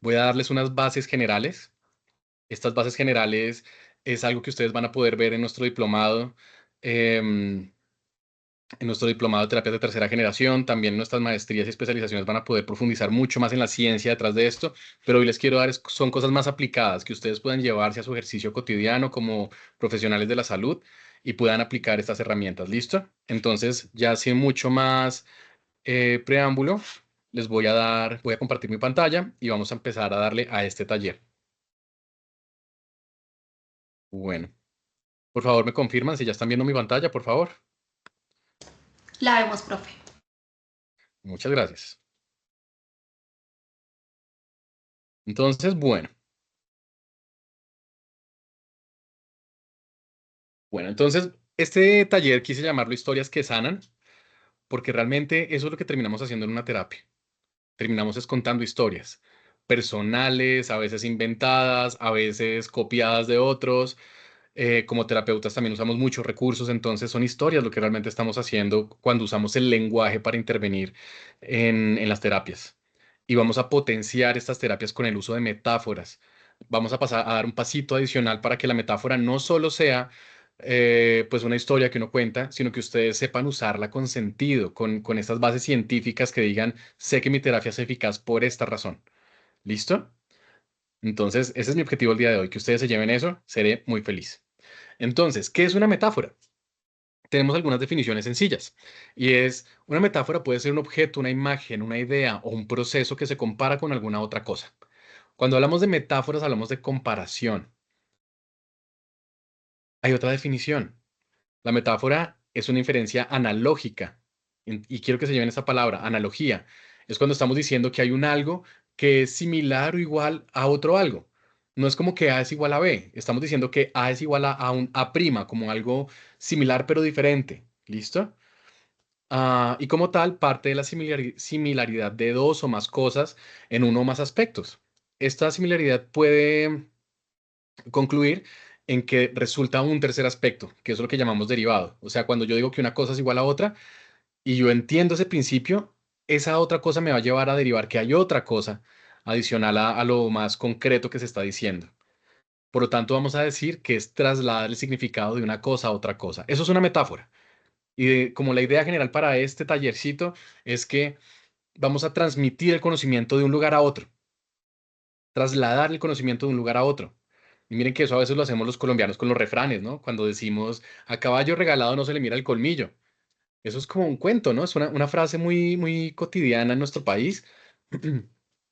Voy a darles unas bases generales. Estas bases generales es algo que ustedes van a poder ver em, en nuestro diplomado de terapias de tercera generación. También nuestras maestrías y especializaciones van a poder profundizar mucho más en la ciencia detrás de esto, pero hoy les quiero dar son cosas más aplicadas que ustedes puedan llevarse a su ejercicio cotidiano como profesionales de la salud y puedan aplicar estas herramientas. ¿Listo? Entonces, ya sin mucho más preámbulo, voy a compartir mi pantalla y vamos a empezar a darle a este taller. Bueno, por favor me confirman si ya están viendo mi pantalla, por favor. La vemos, profe. Muchas gracias. Entonces, entonces este taller quise llamarlo Historias que Sanan, porque realmente eso es lo que terminamos haciendo en una terapia. Terminamos es contando historias personales, a veces inventadas, a veces copiadas de otros. Como terapeutas también usamos muchos recursos, entonces son historias lo que realmente estamos haciendo cuando usamos el lenguaje para intervenir en las terapias. Y vamos a potenciar estas terapias con el uso de metáforas. Vamos a pasar a dar un pasito adicional para que la metáfora no solo sea pues una historia que uno cuenta, sino que ustedes sepan usarla con sentido, con estas bases científicas que digan, sé que mi terapia es eficaz por esta razón. ¿Listo? Entonces, ese es mi objetivo el día de hoy, que ustedes se lleven eso, seré muy feliz. Entonces, ¿qué es una metáfora? Tenemos algunas definiciones sencillas y es, una metáfora puede ser un objeto, una imagen, una idea o un proceso que se compara con alguna otra cosa. Cuando hablamos de metáforas, hablamos de comparación. Hay otra definición. La metáfora es una inferencia analógica y quiero que se lleven esa palabra, analogía. Es cuando estamos diciendo que hay un algo que es similar o igual a otro algo. No es como que A es igual a B. Estamos diciendo que A es igual a un A', como algo similar pero diferente. ¿Listo? Y como tal, parte de la similaridad de dos o más cosas en uno o más aspectos. Esta similaridad puede concluir en que resulta un tercer aspecto, que es lo que llamamos derivado. O sea, cuando yo digo que una cosa es igual a otra y yo entiendo ese principio, esa otra cosa me va a llevar a derivar que hay otra cosa adicional a lo más concreto que se está diciendo. Por lo tanto, vamos a decir que es trasladar el significado de una cosa a otra cosa. Eso es una metáfora. Y como la idea general para este tallercito es que vamos a transmitir el conocimiento de un lugar a otro, trasladar el conocimiento de un lugar a otro. Y miren que eso a veces lo hacemos los colombianos con los refranes, ¿no? Cuando decimos, a caballo regalado no se le mira el colmillo. Eso es como un cuento, ¿no? Es una frase muy, muy cotidiana en nuestro país,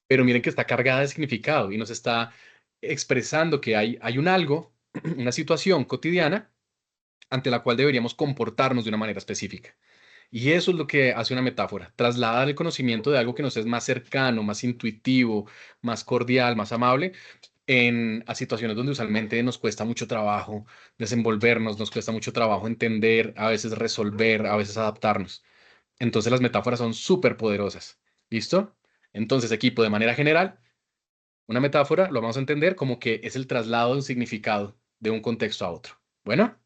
pero miren que está cargada de significado y nos está expresando que hay un algo, una situación cotidiana ante la cual deberíamos comportarnos de una manera específica. Y eso es lo que hace una metáfora, trasladar el conocimiento de algo que nos es más cercano, más intuitivo, más cordial, más amable, a situaciones donde usualmente nos cuesta mucho trabajo desenvolvernos, nos cuesta mucho trabajo entender, a veces resolver, a veces adaptarnos. Entonces las metáforas son súper poderosas. ¿Listo? Entonces, equipo, de manera general, una metáfora lo vamos a entender como que es el traslado de un significado de un contexto a otro. Bueno,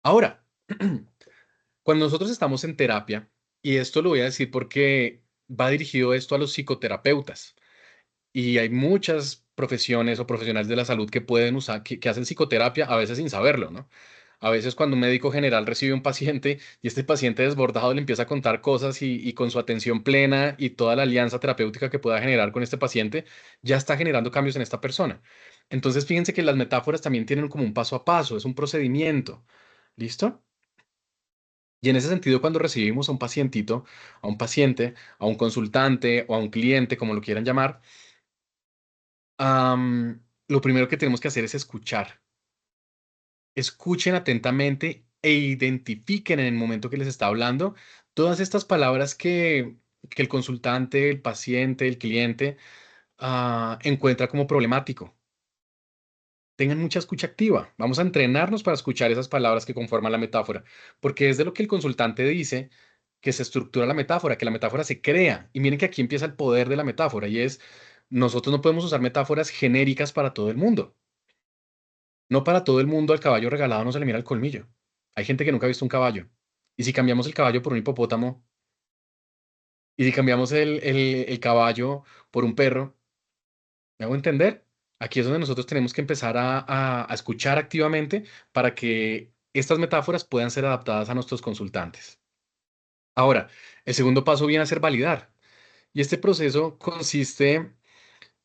ahora, cuando nosotros estamos en terapia, y esto lo voy a decir porque va dirigido esto a los psicoterapeutas, y hay muchas profesiones o profesionales de la salud que pueden usar, que hacen psicoterapia a veces sin saberlo, ¿no? A veces cuando un médico general recibe un paciente y este paciente desbordado le empieza a contar cosas y con su atención plena y toda la alianza terapéutica que pueda generar con este paciente, ya está generando cambios en esta persona. Entonces, fíjense que las metáforas también tienen como un paso a paso, es un procedimiento. ¿Listo? Y en ese sentido, cuando recibimos a un pacientito, a un paciente, a un consultante o a un cliente, como lo quieran llamar, lo primero que tenemos que hacer es escuchar. Escuchen atentamente e identifiquen en el momento que les está hablando todas estas palabras que el consultante, el paciente, el cliente encuentra como problemático. Tengan mucha escucha activa. Vamos a entrenarnos para escuchar esas palabras que conforman la metáfora, porque es de lo que el consultante dice que se estructura la metáfora, que la metáfora se crea. Y miren que aquí empieza el poder de la metáfora y es, nosotros no podemos usar metáforas genéricas para todo el mundo. No para todo el mundo al caballo regalado no se le mira el colmillo. Hay gente que nunca ha visto un caballo. Y si cambiamos el caballo por un hipopótamo, Y si cambiamos el caballo por un perro, ¿me hago entender? Aquí es donde nosotros tenemos que empezar a escuchar activamente para que estas metáforas puedan ser adaptadas a nuestros consultantes. Ahora, el segundo paso viene a ser validar. Y este proceso consiste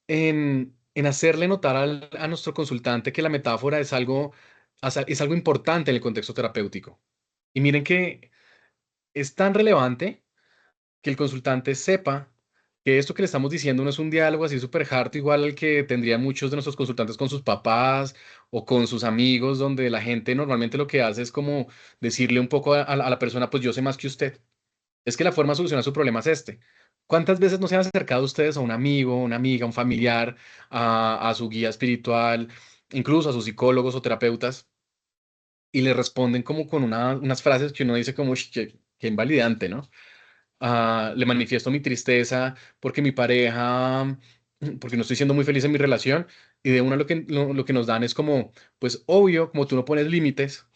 en hacerle notar a nuestro consultante que la metáfora es algo importante en el contexto terapéutico. Y miren que es tan relevante que el consultante sepa que esto que le estamos diciendo no es un diálogo así súper harto, igual al que tendrían muchos de nuestros consultantes con sus papás o con sus amigos, donde la gente normalmente lo que hace es como decirle un poco a la persona, pues yo sé más que usted. Es que la forma de solucionar su problema es este. ¿Cuántas veces no se han acercado ustedes a un amigo, una amiga, un familiar, a su guía espiritual, incluso a sus psicólogos o terapeutas, y le responden como con unas frases que uno dice como, "Ush, qué invalidante, ¿no? Le manifiesto mi tristeza porque mi pareja, porque no estoy siendo muy feliz en mi relación, y de una lo que nos dan es como, pues obvio, como tú no pones límites,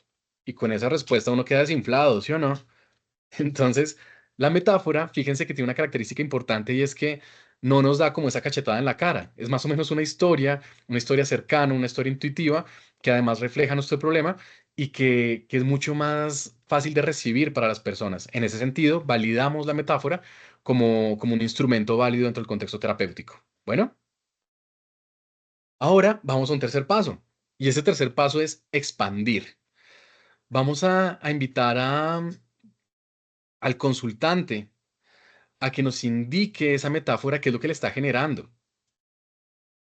y con esa respuesta uno queda desinflado, ¿sí o no? Entonces, la metáfora, fíjense que tiene una característica importante y es que no nos da como esa cachetada en la cara. Es más o menos una historia cercana, una historia intuitiva, que además refleja nuestro problema y que es mucho más fácil de recibir para las personas. En ese sentido, validamos la metáfora como un instrumento válido dentro del contexto terapéutico. Bueno, ahora vamos a un tercer paso. Y ese tercer paso es expandir. Vamos a invitar al consultante a que nos indique esa metáfora, qué es lo que le está generando.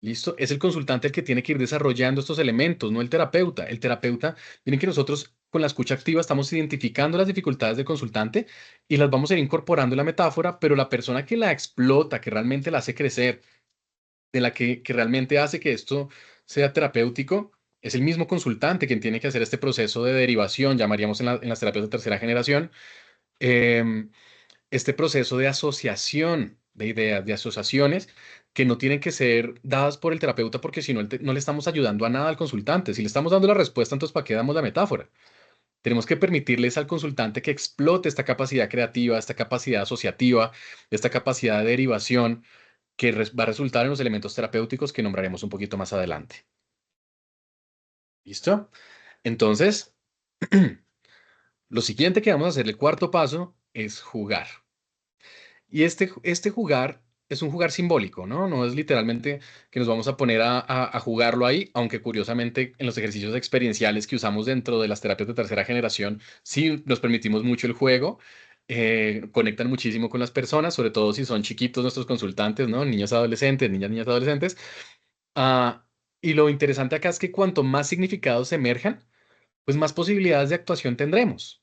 ¿Listo? Es el consultante el que tiene que ir desarrollando estos elementos, no el terapeuta. El terapeuta, miren que nosotros con la escucha activa estamos identificando las dificultades del consultante y las vamos a ir incorporando en la metáfora, pero la persona que la explota, que realmente la hace crecer, de la que realmente hace que esto sea terapéutico, es el mismo consultante quien tiene que hacer este proceso de derivación, llamaríamos en las terapias de tercera generación. em, este proceso de asociación de ideas, de asociaciones que no tienen que ser dadas por el terapeuta porque si no, no le estamos ayudando a nada al consultante. Si le estamos dando la respuesta, entonces ¿para qué damos la metáfora? Tenemos que permitirles al consultante que explote esta capacidad creativa, esta capacidad asociativa, esta capacidad de derivación que va a resultar en los elementos terapéuticos que nombraremos un poquito más adelante. ¿Listo? Entonces, lo siguiente que vamos a hacer, el cuarto paso, es jugar. Y este jugar es un jugar simbólico, ¿no? No es literalmente que nos vamos a poner a jugarlo ahí, aunque curiosamente en los ejercicios experienciales que usamos dentro de las terapias de tercera generación, sí nos permitimos mucho el juego, conectan muchísimo con las personas, sobre todo si son chiquitos nuestros consultantes, ¿no? Niños adolescentes, niñas adolescentes. Ah, y lo interesante acá es que cuanto más significados emerjan, pues más posibilidades de actuación tendremos.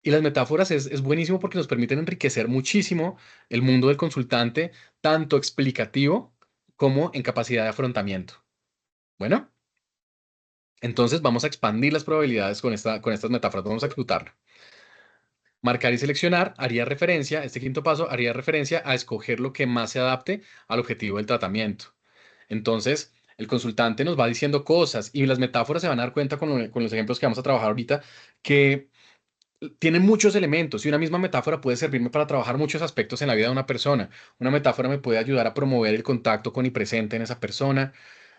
Y las metáforas es buenísimo porque nos permiten enriquecer muchísimo el mundo del consultante, tanto explicativo como en capacidad de afrontamiento. Bueno, entonces vamos a expandir las probabilidades con estas metáforas, vamos a explotarlo. Marcar y seleccionar haría referencia, este quinto paso haría referencia a escoger lo que más se adapte al objetivo del tratamiento. Entonces, el consultante nos va diciendo cosas y las metáforas se van a dar cuenta con los ejemplos que vamos a trabajar ahorita, que tiene muchos elementos y una misma metáfora puede servirme para trabajar muchos aspectos en la vida de una persona. Una metáfora me puede ayudar a promover el contacto con y presente en esa persona,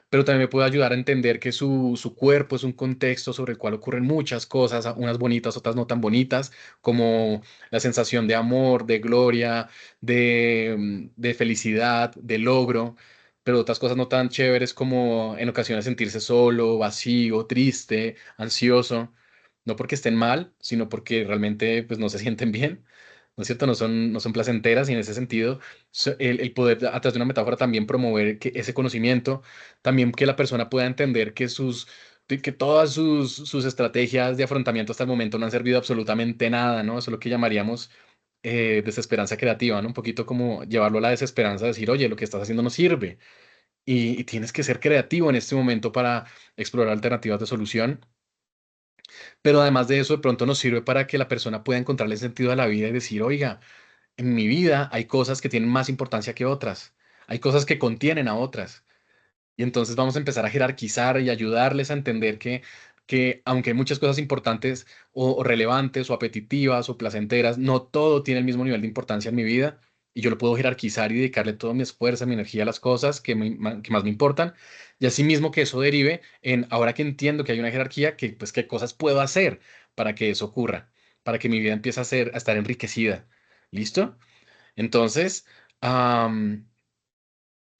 pero también me puede ayudar a entender que su cuerpo es un contexto sobre el cual ocurren muchas cosas, unas bonitas, otras no tan bonitas, como la sensación de amor, de gloria, de felicidad, de logro, pero otras cosas no tan chéveres como en ocasiones sentirse solo, vacío, triste, ansioso, no porque estén mal, sino porque realmente pues, no se sienten bien. ¿No es cierto? No son placenteras y en ese sentido el poder a través de una metáfora también promover ese conocimiento, también que la persona pueda entender que todas sus estrategias de afrontamiento hasta el momento no han servido absolutamente nada, ¿no? Eso es lo que llamaríamos desesperanza creativa, ¿no? Un poquito como llevarlo a la desesperanza, decir, oye, lo que estás haciendo no sirve y tienes que ser creativo en este momento para explorar alternativas de solución. Pero además de eso, de pronto nos sirve para que la persona pueda encontrarle sentido a la vida y decir, oiga, en mi vida hay cosas que tienen más importancia que otras, hay cosas que contienen a otras. Y entonces vamos a empezar a jerarquizar y ayudarles a entender que aunque hay muchas cosas importantes o relevantes o apetitivas o placenteras, no todo tiene el mismo nivel de importancia en mi vida. y yo lo puedo jerarquizar y dedicarle toda mi esfuerzo, mi energía a las cosas que más me importan, y asimismo que eso derive en, ahora que entiendo que hay una jerarquía, que, pues, qué cosas puedo hacer para que eso ocurra, para que mi vida empiece a estar enriquecida. ¿Listo? Entonces, el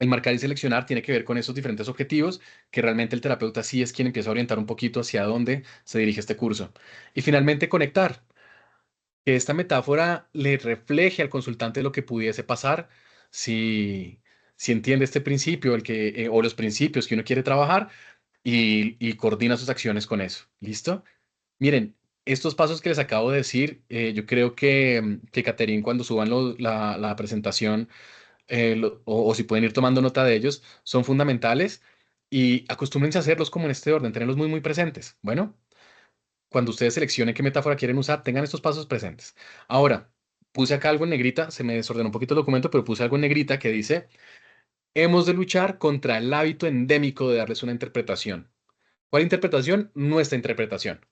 marcar y seleccionar tiene que ver con esos diferentes objetivos que realmente el terapeuta sí es quien empieza a orientar un poquito hacia dónde se dirige este curso. Y finalmente, conectar, que esta metáfora le refleje al consultante lo que pudiese pasar si, si entiende este principio o los principios que uno quiere trabajar y coordina sus acciones con eso. ¿Listo? Miren, estos pasos que les acabo de decir, yo creo que Catherine, cuando suban la presentación, o si pueden ir tomando nota de ellos, son fundamentales y acostúmbrense a hacerlos como en este orden, tenerlos muy, muy presentes. Bueno, cuando ustedes seleccionen qué metáfora quieren usar, tengan estos pasos presentes. Ahora, puse acá algo en negrita, se me desordenó un poquito el documento, pero puse algo en negrita que dice, hemos de luchar contra el hábito endémico de darles una interpretación. ¿Cuál interpretación? Nuestra interpretación.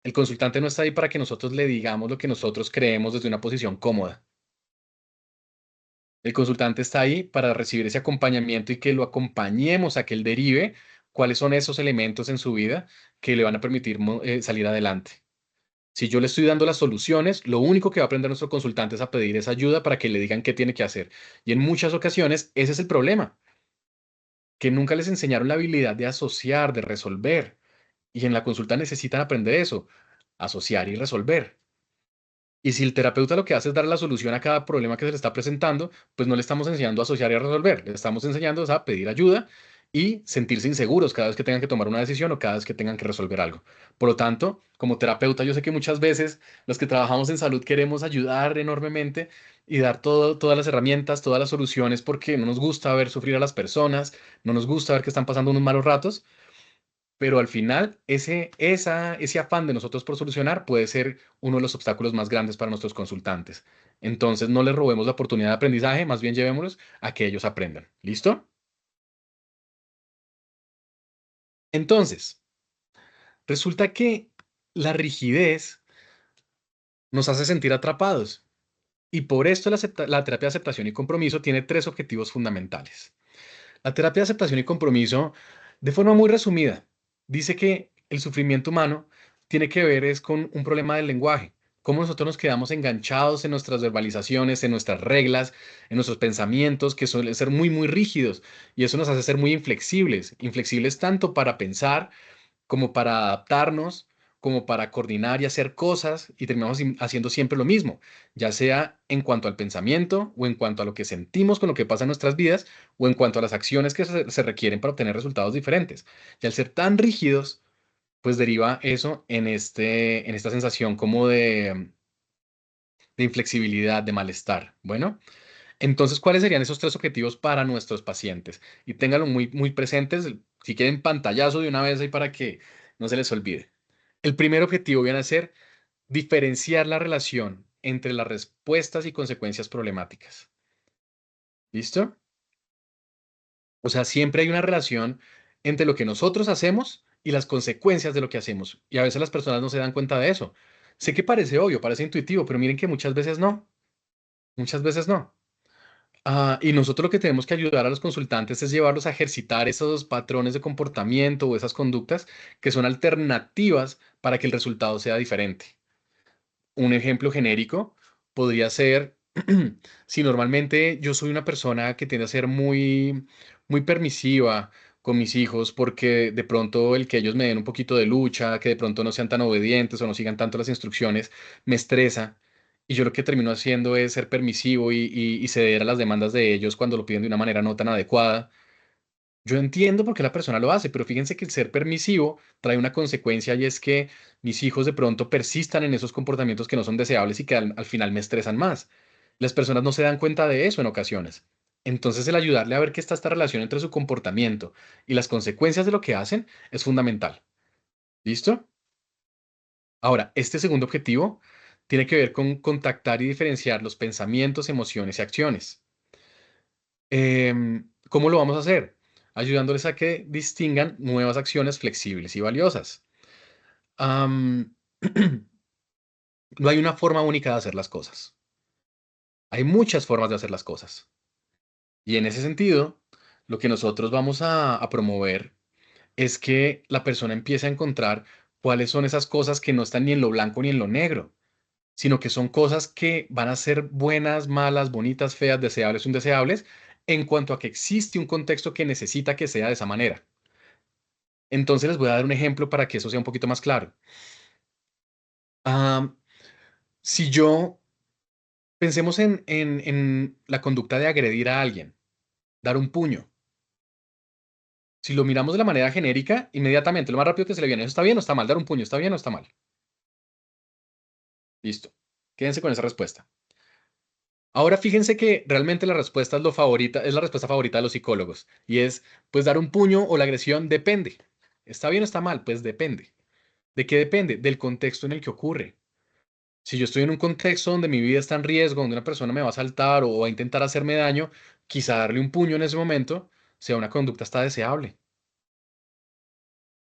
El consultante no está ahí para que nosotros le digamos lo que nosotros creemos desde una posición cómoda. El consultante está ahí para recibir ese acompañamiento y que lo acompañemos a que él derive cuáles son esos elementos en su vida que le van a permitir salir adelante. Si yo le estoy dando las soluciones, lo único que va a aprender nuestro consultante es a pedir esa ayuda para que le digan qué tiene que hacer. Y en muchas ocasiones ese es el problema, que nunca les enseñaron la habilidad de asociar, de resolver. Y en la consulta necesitan aprender eso, asociar y resolver. Y si el terapeuta lo que hace es dar la solución a cada problema que se le está presentando, pues no le estamos enseñando a asociar y a resolver, le estamos enseñando a pedir ayuda y sentirse inseguros cada vez que tengan que tomar una decisión o cada vez que tengan que resolver algo. Por lo tanto, como terapeuta, yo sé que muchas veces los que trabajamos en salud queremos ayudar enormemente y dar todas las herramientas, todas las soluciones, porque no nos gusta ver sufrir a las personas, no nos gusta ver que están pasando unos malos ratos, pero al final ese afán de nosotros por solucionar puede ser uno de los obstáculos más grandes para nuestros consultantes. Entonces no les robemos la oportunidad de aprendizaje, más bien llevémoslos a que ellos aprendan. ¿Listo? Entonces, resulta que la rigidez nos hace sentir atrapados y por esto la terapia de aceptación y compromiso tiene tres objetivos fundamentales. La terapia de aceptación y compromiso, de forma muy resumida, dice que el sufrimiento humano tiene que ver es con un problema del lenguaje, cómo nosotros nos quedamos enganchados en nuestras verbalizaciones, en nuestras reglas, en nuestros pensamientos, que suelen ser muy, muy rígidos, y eso nos hace ser muy inflexibles, inflexibles tanto para pensar como para adaptarnos, como para coordinar y hacer cosas, y terminamos haciendo siempre lo mismo, ya sea en cuanto al pensamiento o en cuanto a lo que sentimos con lo que pasa en nuestras vidas o en cuanto a las acciones que se requieren para obtener resultados diferentes. Y al ser tan rígidos, pues deriva eso en esta sensación como de inflexibilidad, de malestar. Bueno, entonces, ¿cuáles serían esos tres objetivos para nuestros pacientes? Y ténganlo muy, muy presentes, si quieren pantallazo de una vez ahí para que no se les olvide. El primer objetivo viene a ser diferenciar la relación entre las respuestas y consecuencias problemáticas. ¿Listo? O sea, siempre hay una relación entre lo que nosotros hacemos y las consecuencias de lo que hacemos. Y a veces las personas no se dan cuenta de eso. Sé que parece obvio, parece intuitivo, pero miren que muchas veces no. Muchas veces no. Y nosotros lo que tenemos que ayudar a los consultantes es llevarlos a ejercitar esos patrones de comportamiento o esas conductas que son alternativas para que el resultado sea diferente. Un ejemplo genérico podría ser, si normalmente yo soy una persona que tiende a ser muy, muy permisiva con mis hijos porque de pronto el que ellos me den un poquito de lucha, que de pronto no sean tan obedientes o no sigan tanto las instrucciones, me estresa. Y yo lo que termino haciendo es ser permisivo y ceder a las demandas de ellos cuando lo piden de una manera no tan adecuada. Yo entiendo por qué la persona lo hace, pero fíjense que el ser permisivo trae una consecuencia y es que mis hijos de pronto persistan en esos comportamientos que no son deseables y que al final me estresan más. Las personas no se dan cuenta de eso en ocasiones. Entonces el ayudarle a ver que está esta relación entre su comportamiento y las consecuencias de lo que hacen es fundamental. ¿Listo? Ahora, este segundo objetivo tiene que ver con contactar y diferenciar los pensamientos, emociones y acciones. ¿Cómo lo vamos a hacer? Ayudándoles a que distingan nuevas acciones flexibles y valiosas. Am, no hay una forma única de hacer las cosas. Hay muchas formas de hacer las cosas. Y en ese sentido, lo que nosotros vamos a promover es que la persona empiece a encontrar cuáles son esas cosas que no están ni en lo blanco ni en lo negro, sino que son cosas que van a ser buenas, malas, bonitas, feas, deseables o indeseables, en cuanto a que existe un contexto que necesita que sea de esa manera. Entonces les voy a dar un ejemplo para que eso sea un poquito más claro. Ah, si yo pensemos en la conducta de agredir a alguien, dar un puño. Si lo miramos de la manera genérica, inmediatamente, lo más rápido que se le viene, ¿eso está bien o está mal? Dar un puño, ¿está bien o está mal? Listo. Quédense con esa respuesta. Ahora fíjense que realmente la respuesta es lo favorita, es la respuesta favorita de los psicólogos. Y es, pues dar un puño o la agresión depende. ¿Está bien o está mal? Pues depende. ¿De qué depende? Del contexto en el que ocurre. Si yo estoy en un contexto donde mi vida está en riesgo, donde una persona me va a asaltar o va a intentar hacerme daño, quizá darle un puño en ese momento sea una conducta hasta deseable.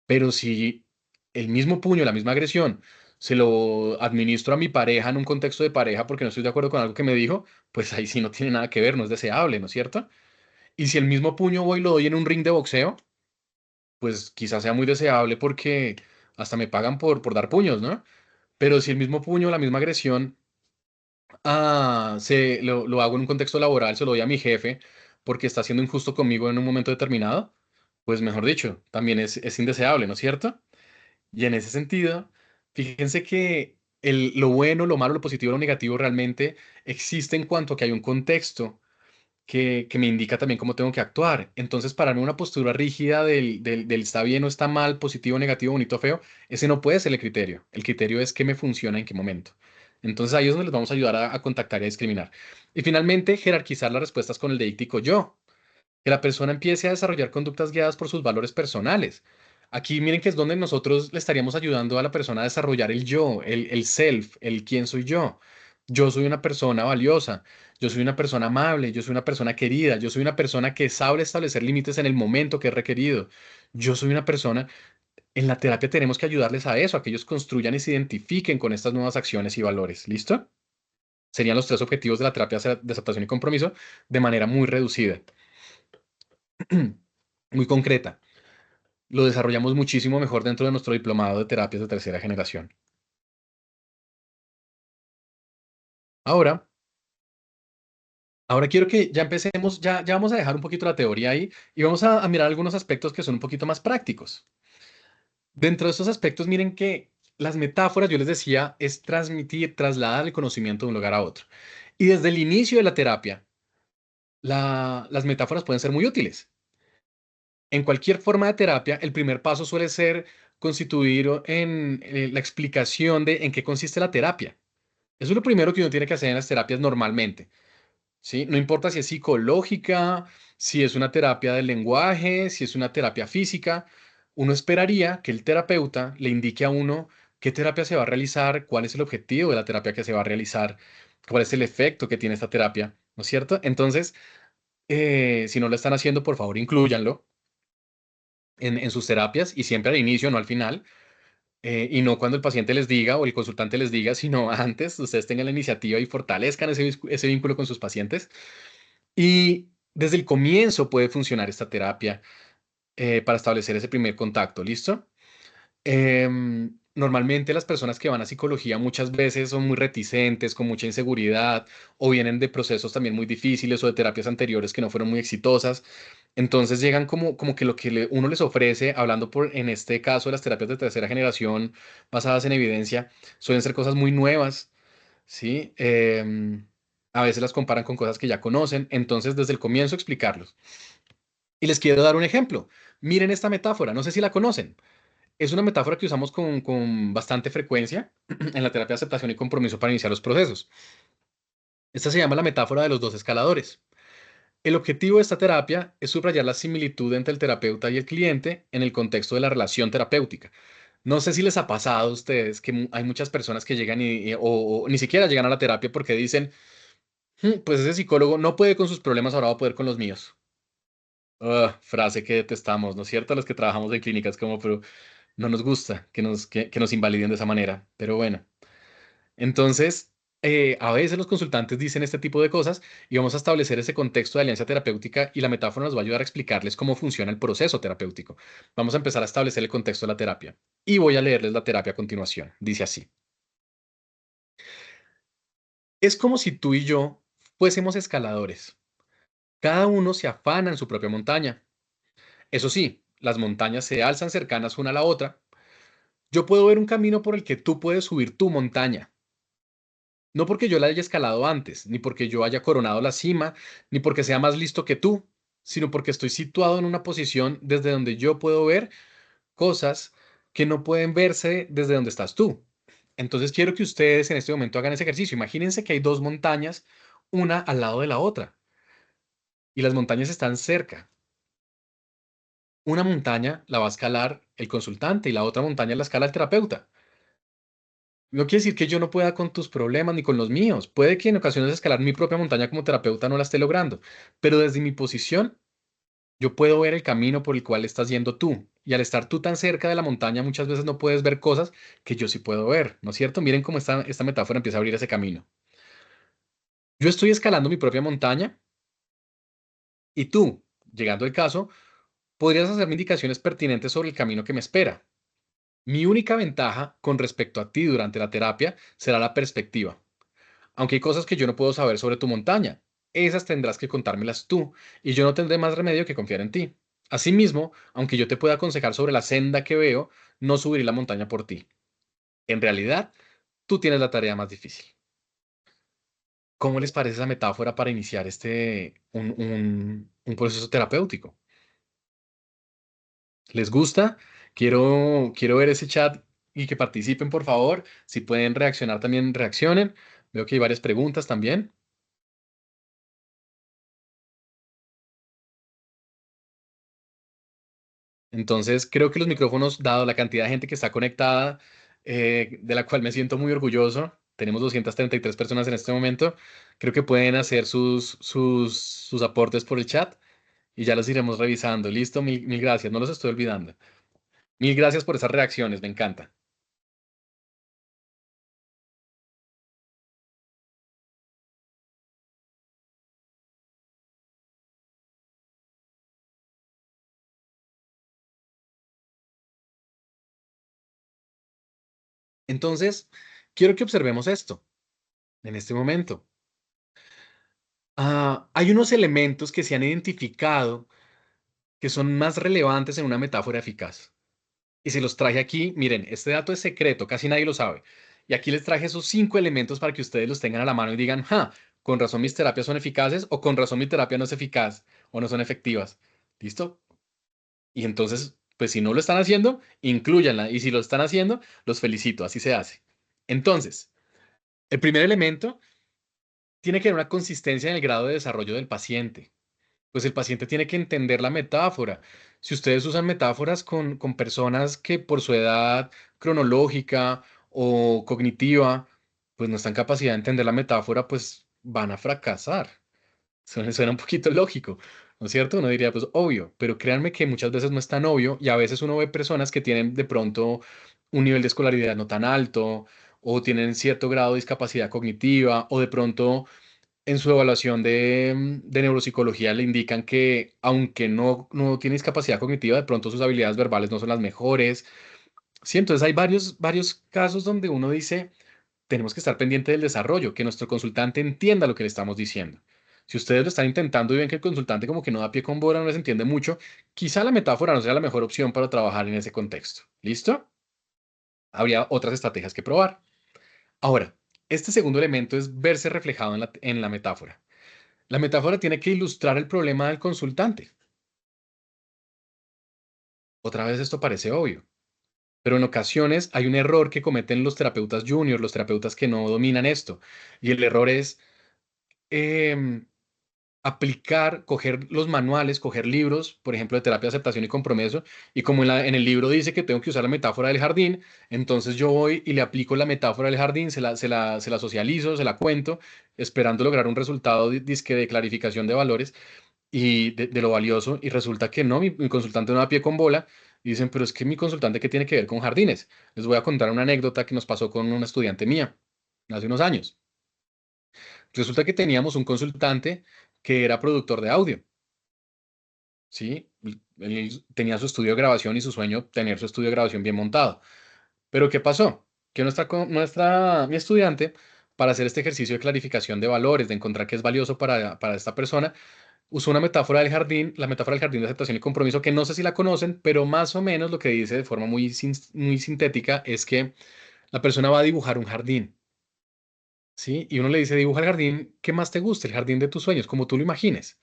Pero si el mismo puño, la misma agresión, se lo administro a mi pareja en un contexto de pareja porque no estoy de acuerdo con algo que me dijo, pues ahí sí no tiene nada que ver, no es deseable, ¿no es cierto? Y si el mismo puño voy y lo doy en un ring de boxeo, pues quizás sea muy deseable porque hasta me pagan por dar puños, ¿no? Pero si el mismo puño, la misma agresión, lo hago en un contexto laboral, se lo doy a mi jefe porque está siendo injusto conmigo en un momento determinado, pues mejor dicho, también es indeseable, ¿no es cierto? Y en ese sentido, fíjense que lo bueno, lo malo, lo positivo, lo negativo realmente existe en cuanto a que hay un contexto que me indica también cómo tengo que actuar. Entonces, para mí una postura rígida del está bien o está mal, positivo, negativo, bonito, feo, ese no puede ser el criterio. El criterio es qué me funciona en qué momento. Entonces ahí es donde les vamos a ayudar a contactar y a discriminar. Y finalmente, jerarquizar las respuestas con el deíctico yo, que la persona empiece a desarrollar conductas guiadas por sus valores personales. Aquí miren que es donde nosotros le estaríamos ayudando a la persona a desarrollar el yo, el self, el quién soy yo. Yo soy una persona valiosa, yo soy una persona amable, yo soy una persona querida, yo soy una persona que sabe establecer límites en el momento que es requerido. Yo soy una persona, en la terapia tenemos que ayudarles a eso, a que ellos construyan y se identifiquen con estas nuevas acciones y valores. ¿Listo? Serían los tres objetivos de la terapia de aceptación y compromiso de manera muy reducida, muy concreta. Lo desarrollamos muchísimo mejor dentro de nuestro diplomado de terapias de tercera generación. Ahora, ahora quiero que ya empecemos, ya vamos a dejar un poquito la teoría ahí y vamos a mirar algunos aspectos que son un poquito más prácticos. Dentro de estos aspectos, miren que las metáforas, yo les decía, es transmitir, trasladar el conocimiento de un lugar a otro. Y desde el inicio de la terapia, las metáforas pueden ser muy útiles. En cualquier forma de terapia, el primer paso suele ser constituir en la explicación de en qué consiste la terapia. Eso es lo primero que uno tiene que hacer en las terapias normalmente, ¿sí? No importa si es psicológica, si es una terapia del lenguaje, si es una terapia física, uno esperaría que el terapeuta le indique a uno qué terapia se va a realizar, cuál es el objetivo de la terapia que se va a realizar, cuál es el efecto que tiene esta terapia, ¿no es cierto? Entonces, si no lo están haciendo, por favor, inclúyanlo en sus terapias y siempre al inicio, no al final. Y no cuando el paciente les diga o el consultante les diga, sino antes, ustedes tengan la iniciativa y fortalezcan ese vínculo con sus pacientes. Y desde el comienzo puede funcionar esta terapia para establecer ese primer contacto, ¿listo? Normalmente las personas que van a psicología muchas veces son muy reticentes, con mucha inseguridad, o vienen de procesos también muy difíciles o de terapias anteriores que no fueron muy exitosas. Entonces llegan como que lo que uno les ofrece, hablando en este caso de las terapias de tercera generación basadas en evidencia, suelen ser cosas muy nuevas, ¿sí? A veces las comparan con cosas que ya conocen, entonces desde el comienzo explicarlos. Y les quiero dar un ejemplo. Miren esta metáfora, no sé si la conocen. Es una metáfora que usamos con bastante frecuencia en la terapia de aceptación y compromiso para iniciar los procesos. Esta se llama la metáfora de los dos escaladores. El objetivo de esta terapia es subrayar la similitud entre el terapeuta y el cliente en el contexto de la relación terapéutica. No sé si les ha pasado a ustedes que hay muchas personas que llegan o ni siquiera llegan a la terapia porque dicen, Pues ese psicólogo no puede con sus problemas, ahora va a poder con los míos". Frase que detestamos, ¿no es cierto? Los que trabajamos en clínicas, como, pero no nos gusta que nos invaliden de esa manera. Pero bueno, entonces, A veces los consultantes dicen este tipo de cosas y vamos a establecer ese contexto de alianza terapéutica y la metáfora nos va a ayudar a explicarles cómo funciona el proceso terapéutico. Vamos a empezar a establecer el contexto de la terapia y voy a leerles la terapia a continuación. Dice así. Es como si tú y yo fuésemos escaladores. Cada uno se afana en su propia montaña. Eso sí, las montañas se alzan cercanas una a la otra. Yo puedo ver un camino por el que tú puedes subir tu montaña. No porque yo la haya escalado antes, ni porque yo haya coronado la cima, ni porque sea más listo que tú, sino porque estoy situado en una posición desde donde yo puedo ver cosas que no pueden verse desde donde estás tú. Entonces quiero que ustedes en este momento hagan ese ejercicio. Imagínense que hay dos montañas, una al lado de la otra, y las montañas están cerca. Una montaña la va a escalar el consultante y la otra montaña la escala el terapeuta. No quiere decir que yo no pueda con tus problemas ni con los míos. Puede que en ocasiones escalar mi propia montaña como terapeuta no la esté logrando, pero desde mi posición yo puedo ver el camino por el cual estás yendo tú. Y al estar tú tan cerca de la montaña, muchas veces no puedes ver cosas que yo sí puedo ver, ¿no es cierto? Miren cómo esta metáfora empieza a abrir ese camino. Yo estoy escalando mi propia montaña y tú, llegando el caso, podrías hacerme indicaciones pertinentes sobre el camino que me espera. Mi única ventaja con respecto a ti durante la terapia será la perspectiva. Aunque hay cosas que yo no puedo saber sobre tu montaña, esas tendrás que contármelas tú, y yo no tendré más remedio que confiar en ti. Asimismo, aunque yo te pueda aconsejar sobre la senda que veo, no subiré la montaña por ti. En realidad, tú tienes la tarea más difícil. ¿Cómo les parece esa metáfora para iniciar un proceso terapéutico? ¿Les gusta? Quiero ver ese chat y que participen, por favor. Si pueden reaccionar, también reaccionen. Veo que hay varias preguntas también. Entonces, creo que los micrófonos, dado la cantidad de gente que está conectada, de la cual me siento muy orgulloso, tenemos 233 personas en este momento, creo que pueden hacer sus aportes por el chat y ya los iremos revisando. Listo, mil gracias, no los estoy olvidando. Mil gracias por esas reacciones, me encanta. Entonces, quiero que observemos esto en este momento. Hay unos elementos que se han identificado que son más relevantes en una metáfora eficaz. Y se los traje aquí. Miren, este dato es secreto, casi nadie lo sabe. Y aquí les traje esos 5 elementos para que ustedes los tengan a la mano y digan, con razón mis terapias son eficaces o con razón mi terapia no es eficaz o no son efectivas. ¿Listo? Y entonces, pues si no lo están haciendo, incluyanla. Y si lo están haciendo, los felicito. Así se hace. Entonces, el primer elemento tiene que haber una consistencia en el grado de desarrollo del paciente. Pues el paciente tiene que entender la metáfora. Si ustedes usan metáforas con personas que por su edad cronológica o cognitiva, pues no están en capacidad de entender la metáfora, pues van a fracasar. Suena un poquito lógico, ¿no es cierto? Uno diría, pues obvio, pero créanme que muchas veces no es tan obvio y a veces uno ve personas que tienen de pronto un nivel de escolaridad no tan alto o tienen cierto grado de discapacidad cognitiva o de pronto en su evaluación de neuropsicología le indican que aunque no tiene discapacidad cognitiva, de pronto sus habilidades verbales no son las mejores. Sí, entonces hay varios casos donde uno dice, tenemos que estar pendiente del desarrollo, que nuestro consultante entienda lo que le estamos diciendo. Si ustedes lo están intentando y ven que el consultante como que no da pie con bola, no les entiende mucho, quizá la metáfora no sea la mejor opción para trabajar en ese contexto. ¿Listo? Habría otras estrategias que probar. Ahora, este segundo elemento es verse reflejado en la metáfora. La metáfora tiene que ilustrar el problema del consultante. Otra vez esto parece obvio, pero en ocasiones hay un error que cometen los terapeutas juniors, los terapeutas que no dominan esto. Y el error es em, coger los manuales, coger libros, por ejemplo, de terapia de aceptación y compromiso, y como en el libro dice que tengo que usar la metáfora del jardín, entonces yo voy y le aplico la metáfora del jardín, se la socializo, se la cuento, esperando lograr un resultado disque de clarificación de valores y de lo valioso, y resulta que no, mi consultante no da pie con bola, y dicen, pero es que mi consultante, ¿qué tiene que ver con jardines? Les voy a contar una anécdota que nos pasó con una estudiante mía hace unos años. Resulta que teníamos un consultante que era productor de audio, ¿sí? Él tenía su estudio de grabación y su sueño tener su estudio de grabación bien montado. Pero ¿qué pasó? Que mi estudiante, para hacer este ejercicio de clarificación de valores, de encontrar qué es valioso para esta persona, usó una metáfora del jardín, la metáfora del jardín de aceptación y compromiso, que no sé si la conocen, pero más o menos lo que dice de forma muy sintética es que la persona va a dibujar un jardín, ¿sí? Y uno le dice, dibuja el jardín que más te guste, el jardín de tus sueños, como tú lo imagines.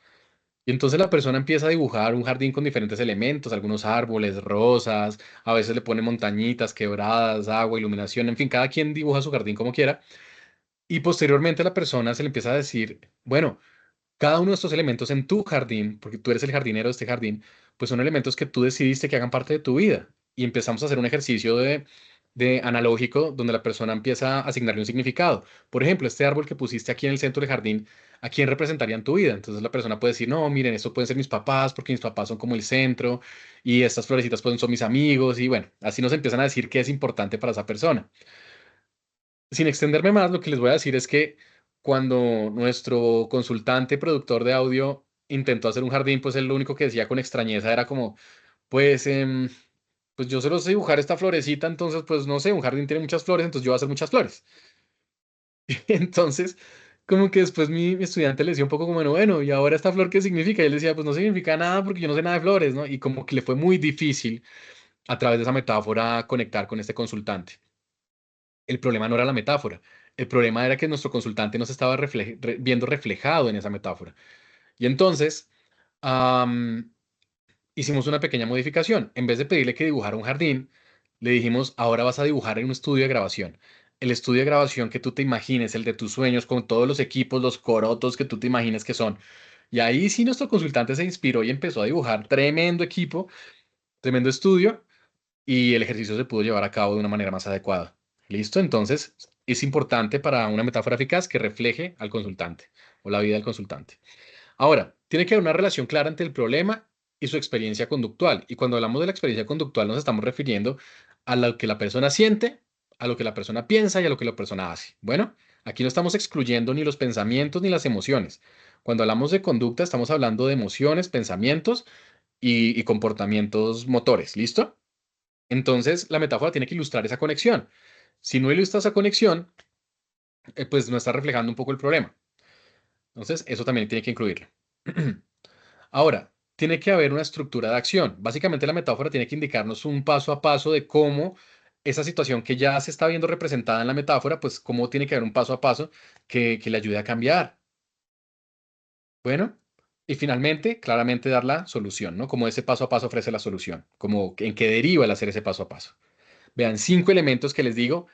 Y entonces la persona empieza a dibujar un jardín con diferentes elementos, algunos árboles, rosas, a veces le pone montañitas, quebradas, agua, iluminación, en fin, cada quien dibuja su jardín como quiera. Y posteriormente la persona se le empieza a decir, bueno, cada uno de estos elementos en tu jardín, porque tú eres el jardinero de este jardín, pues son elementos que tú decidiste que hagan parte de tu vida. Y empezamos a hacer un ejercicio de analógico donde la persona empieza a asignarle un significado. Por ejemplo, este árbol que pusiste aquí en el centro del jardín, ¿a quién representaría en tu vida? Entonces la persona puede decir, no, miren, esto pueden ser mis papás porque mis papás son como el centro y estas florecitas pueden son mis amigos y bueno, así nos empiezan a decir qué es importante para esa persona. Sin extenderme más, lo que les voy a decir es que cuando nuestro consultante productor de audio intentó hacer un jardín, pues él lo único que decía con extrañeza era como, pues, pues yo solo sé dibujar esta florecita, entonces, pues no sé, un jardín tiene muchas flores, entonces yo voy a hacer muchas flores. Entonces, como que después mi estudiante le decía un poco como, bueno, ¿y ahora esta flor qué significa? Y él decía, pues no significa nada porque yo no sé nada de flores, ¿no? Y como que le fue muy difícil a través de esa metáfora conectar con este consultante. El problema no era la metáfora. El problema era que nuestro consultante no se estaba viendo reflejado en esa metáfora. Y entonces am, hicimos una pequeña modificación. En vez de pedirle que dibujara un jardín, le dijimos, ahora vas a dibujar en un estudio de grabación. El estudio de grabación que tú te imagines, el de tus sueños, con todos los equipos, los corotos que tú te imagines que son. Y ahí sí nuestro consultante se inspiró y empezó a dibujar tremendo equipo, tremendo estudio y el ejercicio se pudo llevar a cabo de una manera más adecuada. ¿Listo? Entonces, es importante para una metáfora eficaz que refleje al consultante o la vida del consultante. Ahora, tiene que haber una relación clara entre el problema y su experiencia conductual. Y cuando hablamos de la experiencia conductual, nos estamos refiriendo a lo que la persona siente, a lo que la persona piensa y a lo que la persona hace. Bueno, aquí no estamos excluyendo ni los pensamientos ni las emociones. Cuando hablamos de conducta, estamos hablando de emociones, pensamientos y comportamientos motores. ¿Listo? Entonces, la metáfora tiene que ilustrar esa conexión. Si no ilustra esa conexión, pues no está reflejando un poco el problema. Entonces, eso también tiene que incluirlo. Ahora, tiene que haber una estructura de acción. Básicamente, la metáfora tiene que indicarnos un paso a paso de cómo esa situación que ya se está viendo representada en la metáfora, pues cómo tiene que haber un paso a paso que le ayude a cambiar. Bueno, y finalmente, claramente dar la solución, ¿no? Como ese paso a paso ofrece la solución, como en qué deriva el hacer ese paso a paso. Vean, 5 elementos que les digo,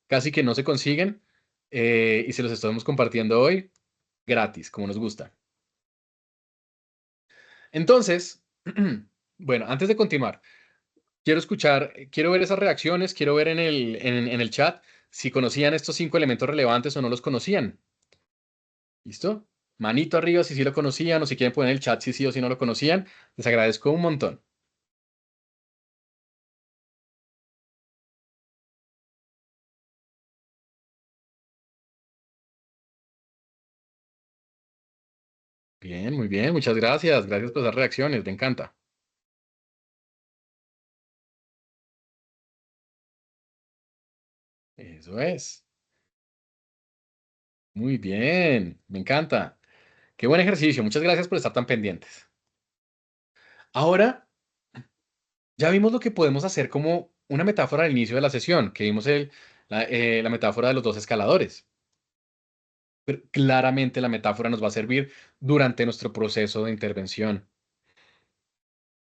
casi que no se consiguen y se los estamos compartiendo hoy gratis, como nos gusta. Entonces, bueno, antes de continuar, quiero escuchar, quiero ver esas reacciones, quiero ver en el chat si conocían estos 5 elementos relevantes o no los conocían. ¿Listo? Manito arriba si sí lo conocían o si quieren poner en el chat si sí o si no lo conocían. Les agradezco un montón. Bien, muy bien, muchas gracias. Gracias por esas reacciones, me encanta. Eso es. Muy bien, me encanta. Qué buen ejercicio. Muchas gracias por estar tan pendientes. Ahora ya vimos lo que podemos hacer como una metáfora al inicio de la sesión, que vimos la metáfora de los dos escaladores. Pero claramente la metáfora nos va a servir durante nuestro proceso de intervención.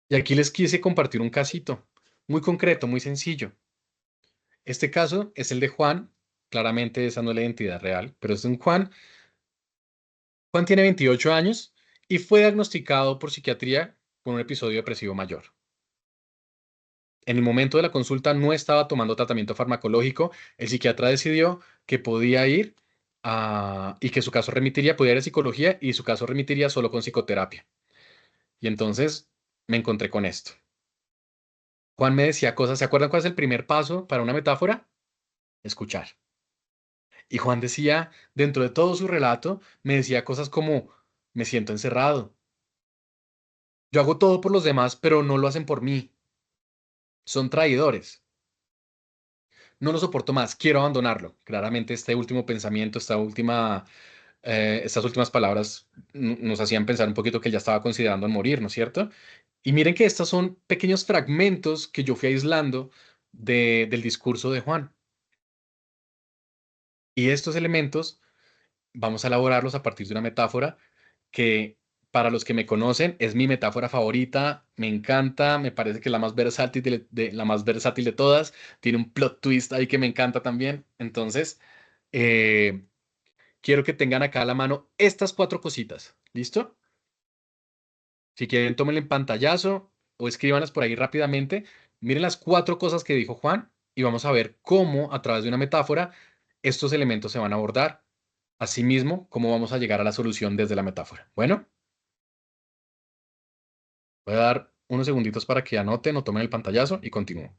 Y aquí les quise compartir un casito muy concreto, muy sencillo. Este caso es el de Juan. Claramente esa no es la identidad real, pero es un Juan. Juan tiene 28 años y fue diagnosticado por psiquiatría con un episodio depresivo mayor. En el momento de la consulta no estaba tomando tratamiento farmacológico. El psiquiatra decidió que podía ir y que su caso remitiría, podía ir a psicología y su caso remitiría solo con psicoterapia. Y entonces me encontré con esto. Juan me decía cosas, ¿se acuerdan cuál es el primer paso para una metáfora? Escuchar. Y Juan decía, dentro de todo su relato, me decía cosas como, me siento encerrado. Yo hago todo por los demás, pero no lo hacen por mí. Son traidores. No lo soporto más. Quiero abandonarlo. Claramente este último pensamiento, estas últimas palabras nos hacían pensar un poquito que él ya estaba considerando el morir, ¿no es cierto? Y miren que estos son pequeños fragmentos que yo fui aislando del discurso de Juan. Y estos elementos vamos a elaborarlos a partir de una metáfora que para los que me conocen es mi metáfora favorita, me encanta, me parece que es la más versátil la más versátil de todas, tiene un plot twist ahí que me encanta también. Entonces, eh, quiero que tengan acá a la mano estas cuatro cositas, ¿listo? Si quieren, tómenle en pantallazo o escríbanlas por ahí rápidamente. Miren las cuatro cosas que dijo Juan y vamos a ver cómo a través de una metáfora estos elementos se van a abordar. Asimismo, cómo vamos a llegar a la solución desde la metáfora. Bueno, voy a dar unos segunditos para que anoten o tomen el pantallazo y continúo.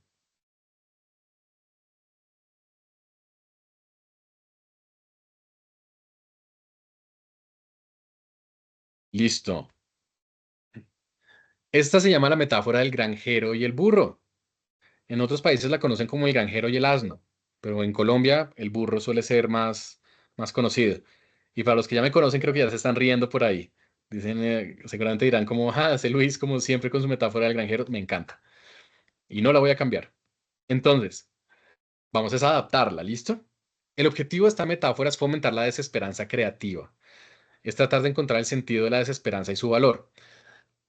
Listo. Esta se llama la metáfora del granjero y el burro. En otros países la conocen como el granjero y el asno, pero en Colombia el burro suele ser más conocido. Y para los que ya me conocen, creo que ya se están riendo por ahí. Dicen, seguramente dirán como, ese Luis, como siempre con su metáfora del granjero, me encanta. Y no la voy a cambiar. Entonces, vamos a adaptarla, ¿listo? El objetivo de esta metáfora es fomentar la desesperanza creativa. Es tratar de encontrar el sentido de la desesperanza y su valor.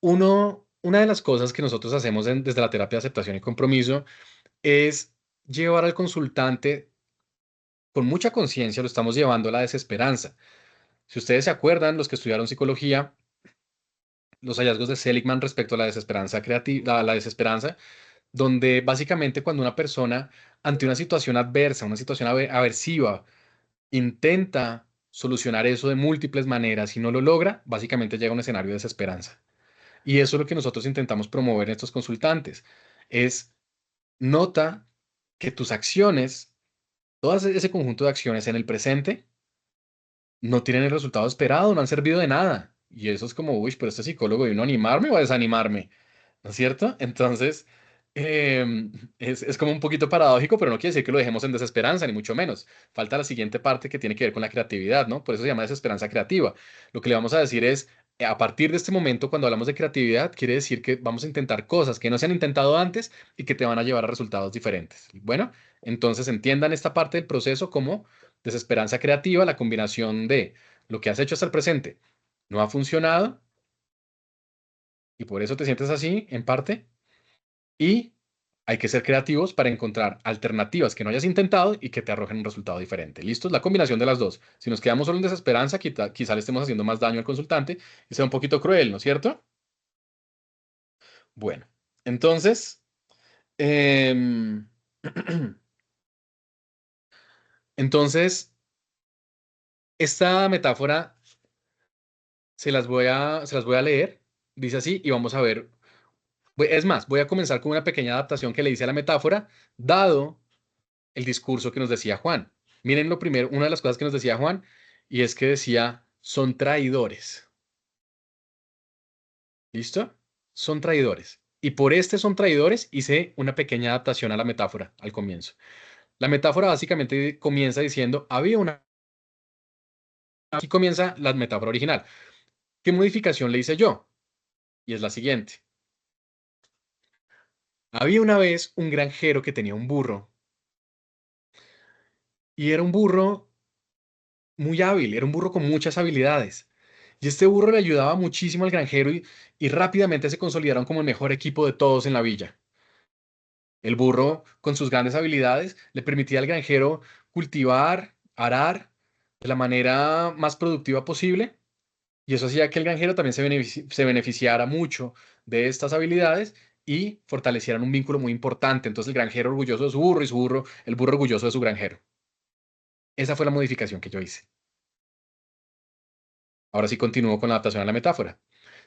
Una de las cosas que nosotros hacemos desde la terapia de aceptación y compromiso es llevar al consultante con mucha conciencia, lo estamos llevando a la desesperanza. Si ustedes se acuerdan, los que estudiaron psicología, los hallazgos de Seligman respecto a la desesperanza creativa, la desesperanza, donde básicamente cuando una persona ante una situación adversa, una situación aversiva, intenta solucionar eso de múltiples maneras y no lo logra, básicamente llega a un escenario de desesperanza. Y eso es lo que nosotros intentamos promover en estos consultantes. Es nota que tus acciones, todo ese conjunto de acciones en el presente, no tienen el resultado esperado, no han servido de nada. Y eso es como, uy, pero este psicólogo vino a animarme o a desanimarme, ¿no es cierto? Entonces, es como un poquito paradójico, pero no quiere decir que lo dejemos en desesperanza, ni mucho menos. Falta la siguiente parte que tiene que ver con la creatividad, ¿no? Por eso se llama desesperanza creativa. Lo que le vamos a decir es, a partir de este momento, cuando hablamos de creatividad, quiere decir que vamos a intentar cosas que no se han intentado antes y que te van a llevar a resultados diferentes. Bueno, entonces entiendan esta parte del proceso como desesperanza creativa, la combinación de lo que has hecho hasta el presente no ha funcionado y por eso te sientes así, en parte, y hay que ser creativos para encontrar alternativas que no hayas intentado y que te arrojen un resultado diferente. ¿Listo? Es la combinación de las dos. Si nos quedamos solo en desesperanza, quizá le estemos haciendo más daño al consultante y sea un poquito cruel, ¿no es cierto? Bueno, entonces, em, entonces, esta metáfora se las voy a leer, dice así, y vamos a ver. Es más, voy a comenzar con una pequeña adaptación que le hice a la metáfora, dado el discurso que nos decía Juan. Miren lo primero, una de las cosas que nos decía Juan, y es que decía, son traidores. ¿Listo? Son traidores. Y por este son traidores hice una pequeña adaptación a la metáfora al comienzo. La metáfora básicamente comienza diciendo, había una... Aquí comienza la metáfora original. ¿Qué modificación le hice yo? Y es la siguiente. Había una vez un granjero que tenía un burro, y era un burro muy hábil, era un burro con muchas habilidades. Y este burro le ayudaba muchísimo al granjero y rápidamente se consolidaron como el mejor equipo de todos en la villa. El burro, con sus grandes habilidades, le permitía al granjero cultivar, arar de la manera más productiva posible. Y eso hacía que el granjero también se beneficiara mucho de estas habilidades y fortalecieran un vínculo muy importante. Entonces el granjero orgulloso de su burro y el burro orgulloso de su granjero. Esa fue la modificación que yo hice. Ahora sí continúo con la adaptación a la metáfora.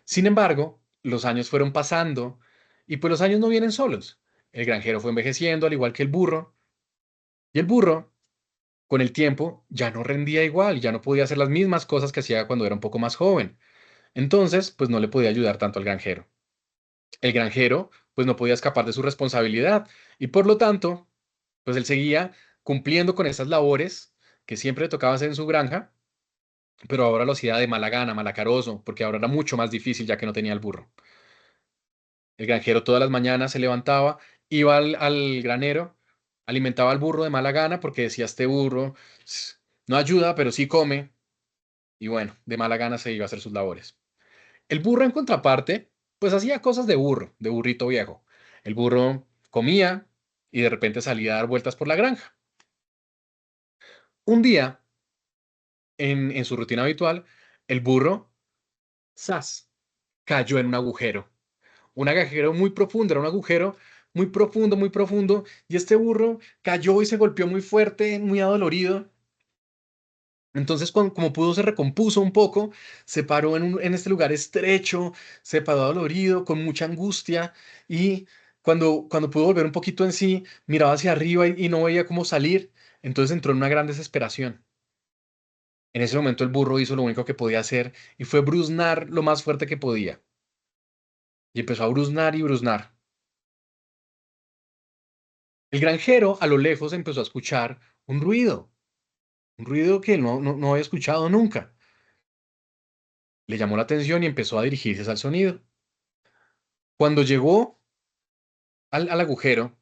Sin embargo, los años fueron pasando y pues los años no vienen solos. El granjero fue envejeciendo, al igual que el burro, y el burro con el tiempo ya no rendía igual, ya no podía hacer las mismas cosas que hacía cuando era un poco más joven. Entonces, pues no le podía ayudar tanto al granjero. El granjero, pues no podía escapar de su responsabilidad y por lo tanto, pues él seguía cumpliendo con esas labores que siempre le tocaba hacer en su granja, pero ahora lo hacía de mala gana, malacaroso, porque ahora era mucho más difícil ya que no tenía el burro. El granjero todas las mañanas se levantaba, iba al granero, alimentaba al burro de mala gana porque decía, este burro no ayuda, pero sí come, y bueno, de mala gana se iba a hacer sus labores. El burro, en contraparte, pues hacía cosas de burro, de burrito viejo. El burro comía y de repente salía a dar vueltas por la granja. Un día, en su rutina habitual, el burro, ¡zas!, cayó en un agujero muy profundo, era un agujero muy profundo, y este burro cayó y se golpeó muy fuerte, muy adolorido. Entonces, como pudo, se recompuso un poco, se paró en este lugar estrecho, se paró dolorido, con mucha angustia, y cuando pudo volver un poquito en sí, miraba hacia arriba y no veía cómo salir, entonces entró en una gran desesperación. En ese momento el burro hizo lo único que podía hacer y fue buznar lo más fuerte que podía. Y empezó a buznar y buznar. El granjero a lo lejos empezó a escuchar un ruido que él no había escuchado nunca. Le llamó la atención y empezó a dirigirse al sonido. Cuando llegó al agujero,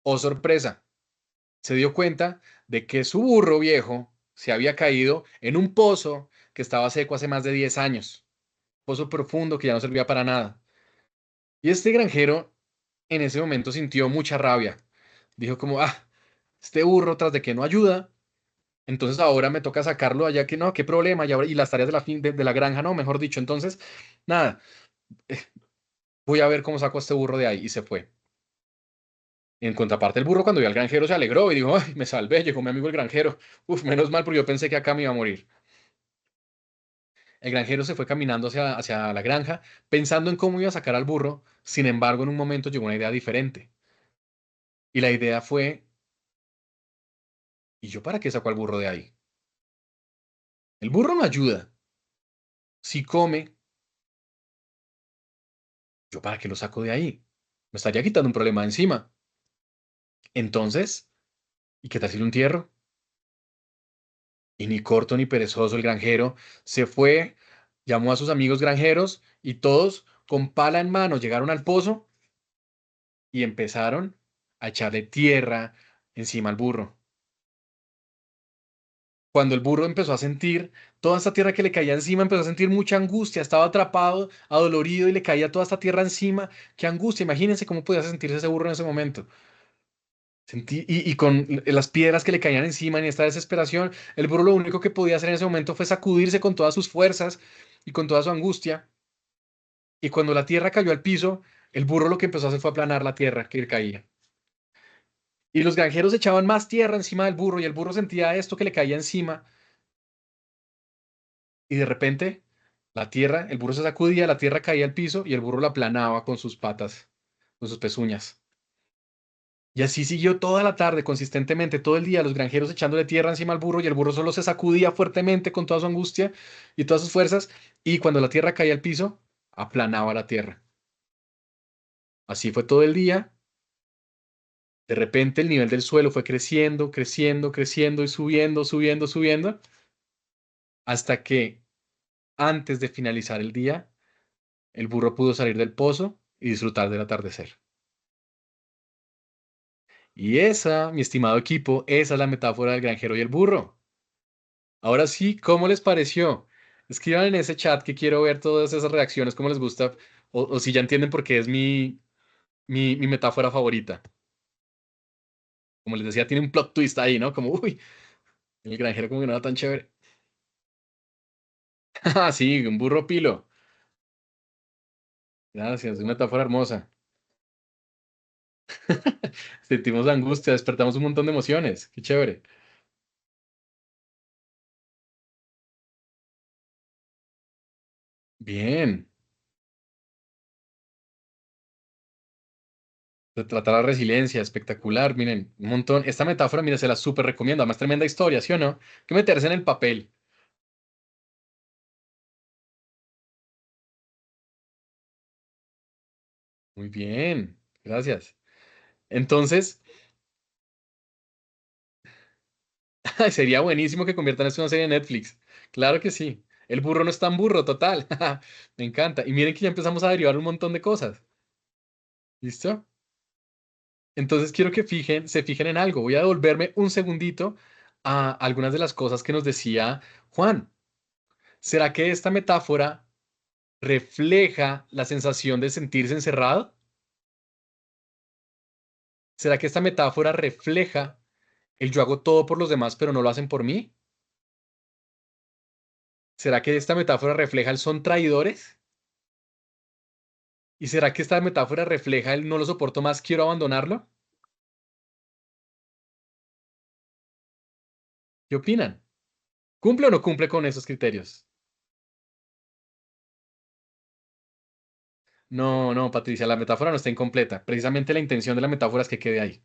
oh sorpresa, se dio cuenta de que su burro viejo se había caído en un pozo que estaba seco hace más de 10 años, pozo profundo que ya no servía para nada. Y este granjero en ese momento sintió mucha rabia. Dijo como, este burro tras de que no ayuda, entonces ahora me toca sacarlo allá que no, qué problema, y las tareas de de la granja, no, mejor dicho, entonces, nada, voy a ver cómo saco a este burro de ahí, y se fue. En contraparte, el burro cuando vio al granjero se alegró y dijo, ay, me salvé, llegó mi amigo el granjero. Uf, menos mal porque yo pensé que acá me iba a morir. El granjero se fue caminando hacia la granja, pensando en cómo iba a sacar al burro. Sin embargo, en un momento llegó una idea diferente. Y la idea fue, ¿y yo para qué saco al burro de ahí? El burro no ayuda. Si come, ¿yo para qué lo saco de ahí? Me estaría quitando un problema de encima. Entonces, ¿y qué tal si lo entierro? Y ni corto ni perezoso el granjero se fue, llamó a sus amigos granjeros y todos con pala en mano llegaron al pozo y empezaron a echarle tierra encima al burro. Cuando el burro empezó a sentir toda esta tierra que le caía encima, empezó a sentir mucha angustia, estaba atrapado, adolorido y le caía toda esta tierra encima. Qué angustia, imagínense cómo podía sentirse ese burro en ese momento. Y con las piedras que le caían encima en esta desesperación, el burro lo único que podía hacer en ese momento fue sacudirse con todas sus fuerzas y con toda su angustia. Y cuando la tierra cayó al piso, el burro lo que empezó a hacer fue aplanar la tierra que le caía. Y los granjeros echaban más tierra encima del burro y el burro sentía esto que le caía encima. Y de repente, el burro se sacudía, la tierra caía al piso y el burro la aplanaba con sus patas, con sus pezuñas. Y así siguió toda la tarde, consistentemente, todo el día, los granjeros echándole tierra encima al burro y el burro solo se sacudía fuertemente con toda su angustia y todas sus fuerzas. Y cuando la tierra caía al piso, aplanaba la tierra. Así fue todo el día. De repente el nivel del suelo fue creciendo, creciendo, creciendo y subiendo, subiendo, subiendo, hasta que antes de finalizar el día, el burro pudo salir del pozo y disfrutar del atardecer. Y esa, mi estimado equipo, esa es la metáfora del granjero y el burro. Ahora sí, ¿cómo les pareció? Escriban en ese chat que quiero ver todas esas reacciones, cómo les gusta, o si ya entienden por qué es mi metáfora favorita. Como les decía, tiene un plot twist ahí, ¿no? Como, uy, el granjero como que no era tan chévere. Ah, sí, un burro pilo. Gracias, es una metáfora hermosa. Sentimos angustia, despertamos un montón de emociones. Qué chévere. Bien. Se trata la resiliencia, espectacular, miren, un montón. Esta metáfora, mira, se la súper recomiendo, además tremenda historia, ¿sí o no? Hay que meterse en el papel. Muy bien, gracias. Entonces, sería buenísimo que conviertan esto en una serie de Netflix. Claro que sí. El burro no es tan burro, total. Me encanta. Y miren que ya empezamos a derivar un montón de cosas. ¿Listo? Entonces quiero que se fijen en algo. Voy a devolverme un segundito a algunas de las cosas que nos decía Juan. ¿Será que esta metáfora refleja la sensación de sentirse encerrado? ¿Será que esta metáfora refleja el yo hago todo por los demás, pero no lo hacen por mí? ¿Será que esta metáfora refleja el son traidores? ¿Y será que esta metáfora refleja el no lo soporto más, quiero abandonarlo? ¿Qué opinan? ¿Cumple o no cumple con esos criterios? No, no, Patricia, la metáfora no está incompleta. Precisamente la intención de la metáfora es que quede ahí.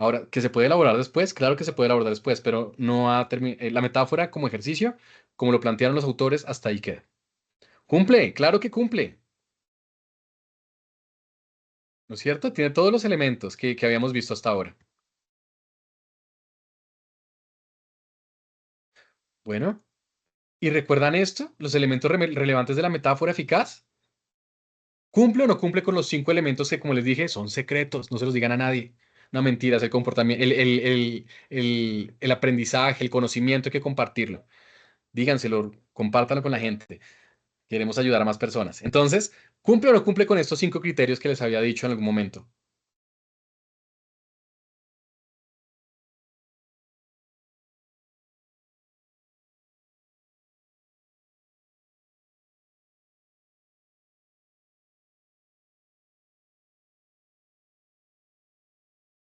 Ahora, ¿que se puede elaborar después? Claro que se puede elaborar después, pero no ha la metáfora como ejercicio, como lo plantearon los autores, hasta ahí queda. Cumple, claro que cumple, ¿no es cierto? Tiene todos los elementos que habíamos visto hasta ahora. Bueno, ¿y recuerdan esto? Los elementos relevantes de la metáfora eficaz. ¿Cumple o no cumple con los cinco elementos que, como les dije, son secretos? No se los digan a nadie. No, mentiras, el comportamiento, el aprendizaje, el conocimiento hay que compartirlo. Díganselo, compártanlo con la gente. Queremos ayudar a más personas. Entonces, ¿cumple o no cumple con estos cinco criterios que les había dicho en algún momento?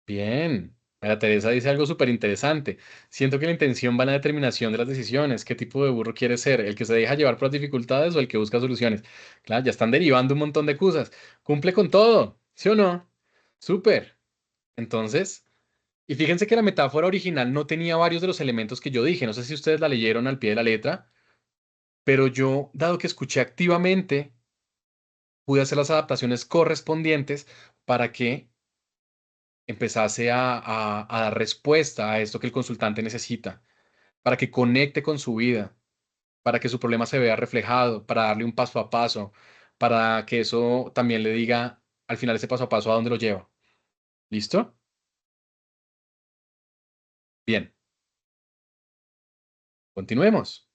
Bien. María Teresa dice algo súper interesante. Siento que la intención va en la determinación de las decisiones. ¿Qué tipo de burro quiere ser? ¿El que se deja llevar por las dificultades o el que busca soluciones? Claro, ya están derivando un montón de cosas. Cumple con todo, ¿sí o no? Súper. Entonces, y fíjense que la metáfora original no tenía varios de los elementos que yo dije. No sé si ustedes la leyeron al pie de la letra, pero yo, dado que escuché activamente, pude hacer las adaptaciones correspondientes para que empezase a dar respuesta a esto que el consultante necesita, para que conecte con su vida, para que su problema se vea reflejado, para darle un paso a paso, para que eso también le diga al final ese paso a paso a dónde lo lleva. ¿Listo? Bien, continuemos.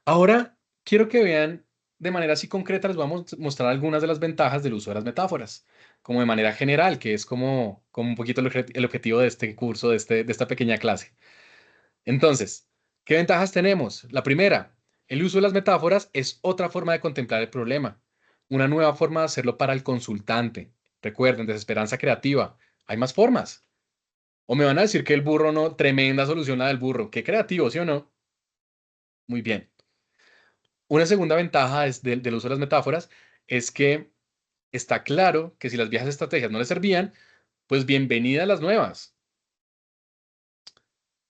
Ahora quiero que vean de manera así concreta, les vamos a mostrar algunas de las ventajas del uso de las metáforas, como de manera general, que es como un poquito el objetivo de este curso, de esta pequeña clase. Entonces, ¿qué ventajas tenemos? La primera, el uso de las metáforas es otra forma de contemplar el problema, una nueva forma de hacerlo para el consultante. Recuerden, desesperanza creativa. Hay más formas. O me van a decir que el burro no, tremenda solución la del burro. Qué creativo, ¿sí o no? Muy bien. Una segunda ventaja del uso de las metáforas es que está claro que si las viejas estrategias no le servían, pues bienvenidas las nuevas.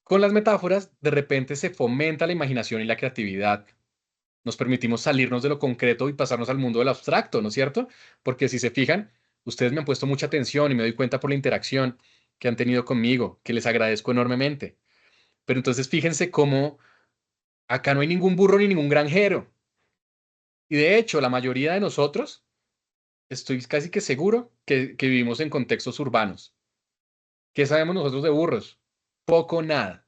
Con las metáforas, de repente se fomenta la imaginación y la creatividad. Nos permitimos salirnos de lo concreto y pasarnos al mundo del abstracto, ¿no es cierto? Porque si se fijan, ustedes me han puesto mucha atención y me doy cuenta por la interacción que han tenido conmigo, que les agradezco enormemente. Pero entonces fíjense cómo acá no hay ningún burro ni ningún granjero. Y de hecho, la mayoría de nosotros, estoy casi que seguro que vivimos en contextos urbanos. ¿Qué sabemos nosotros de burros? Poco nada.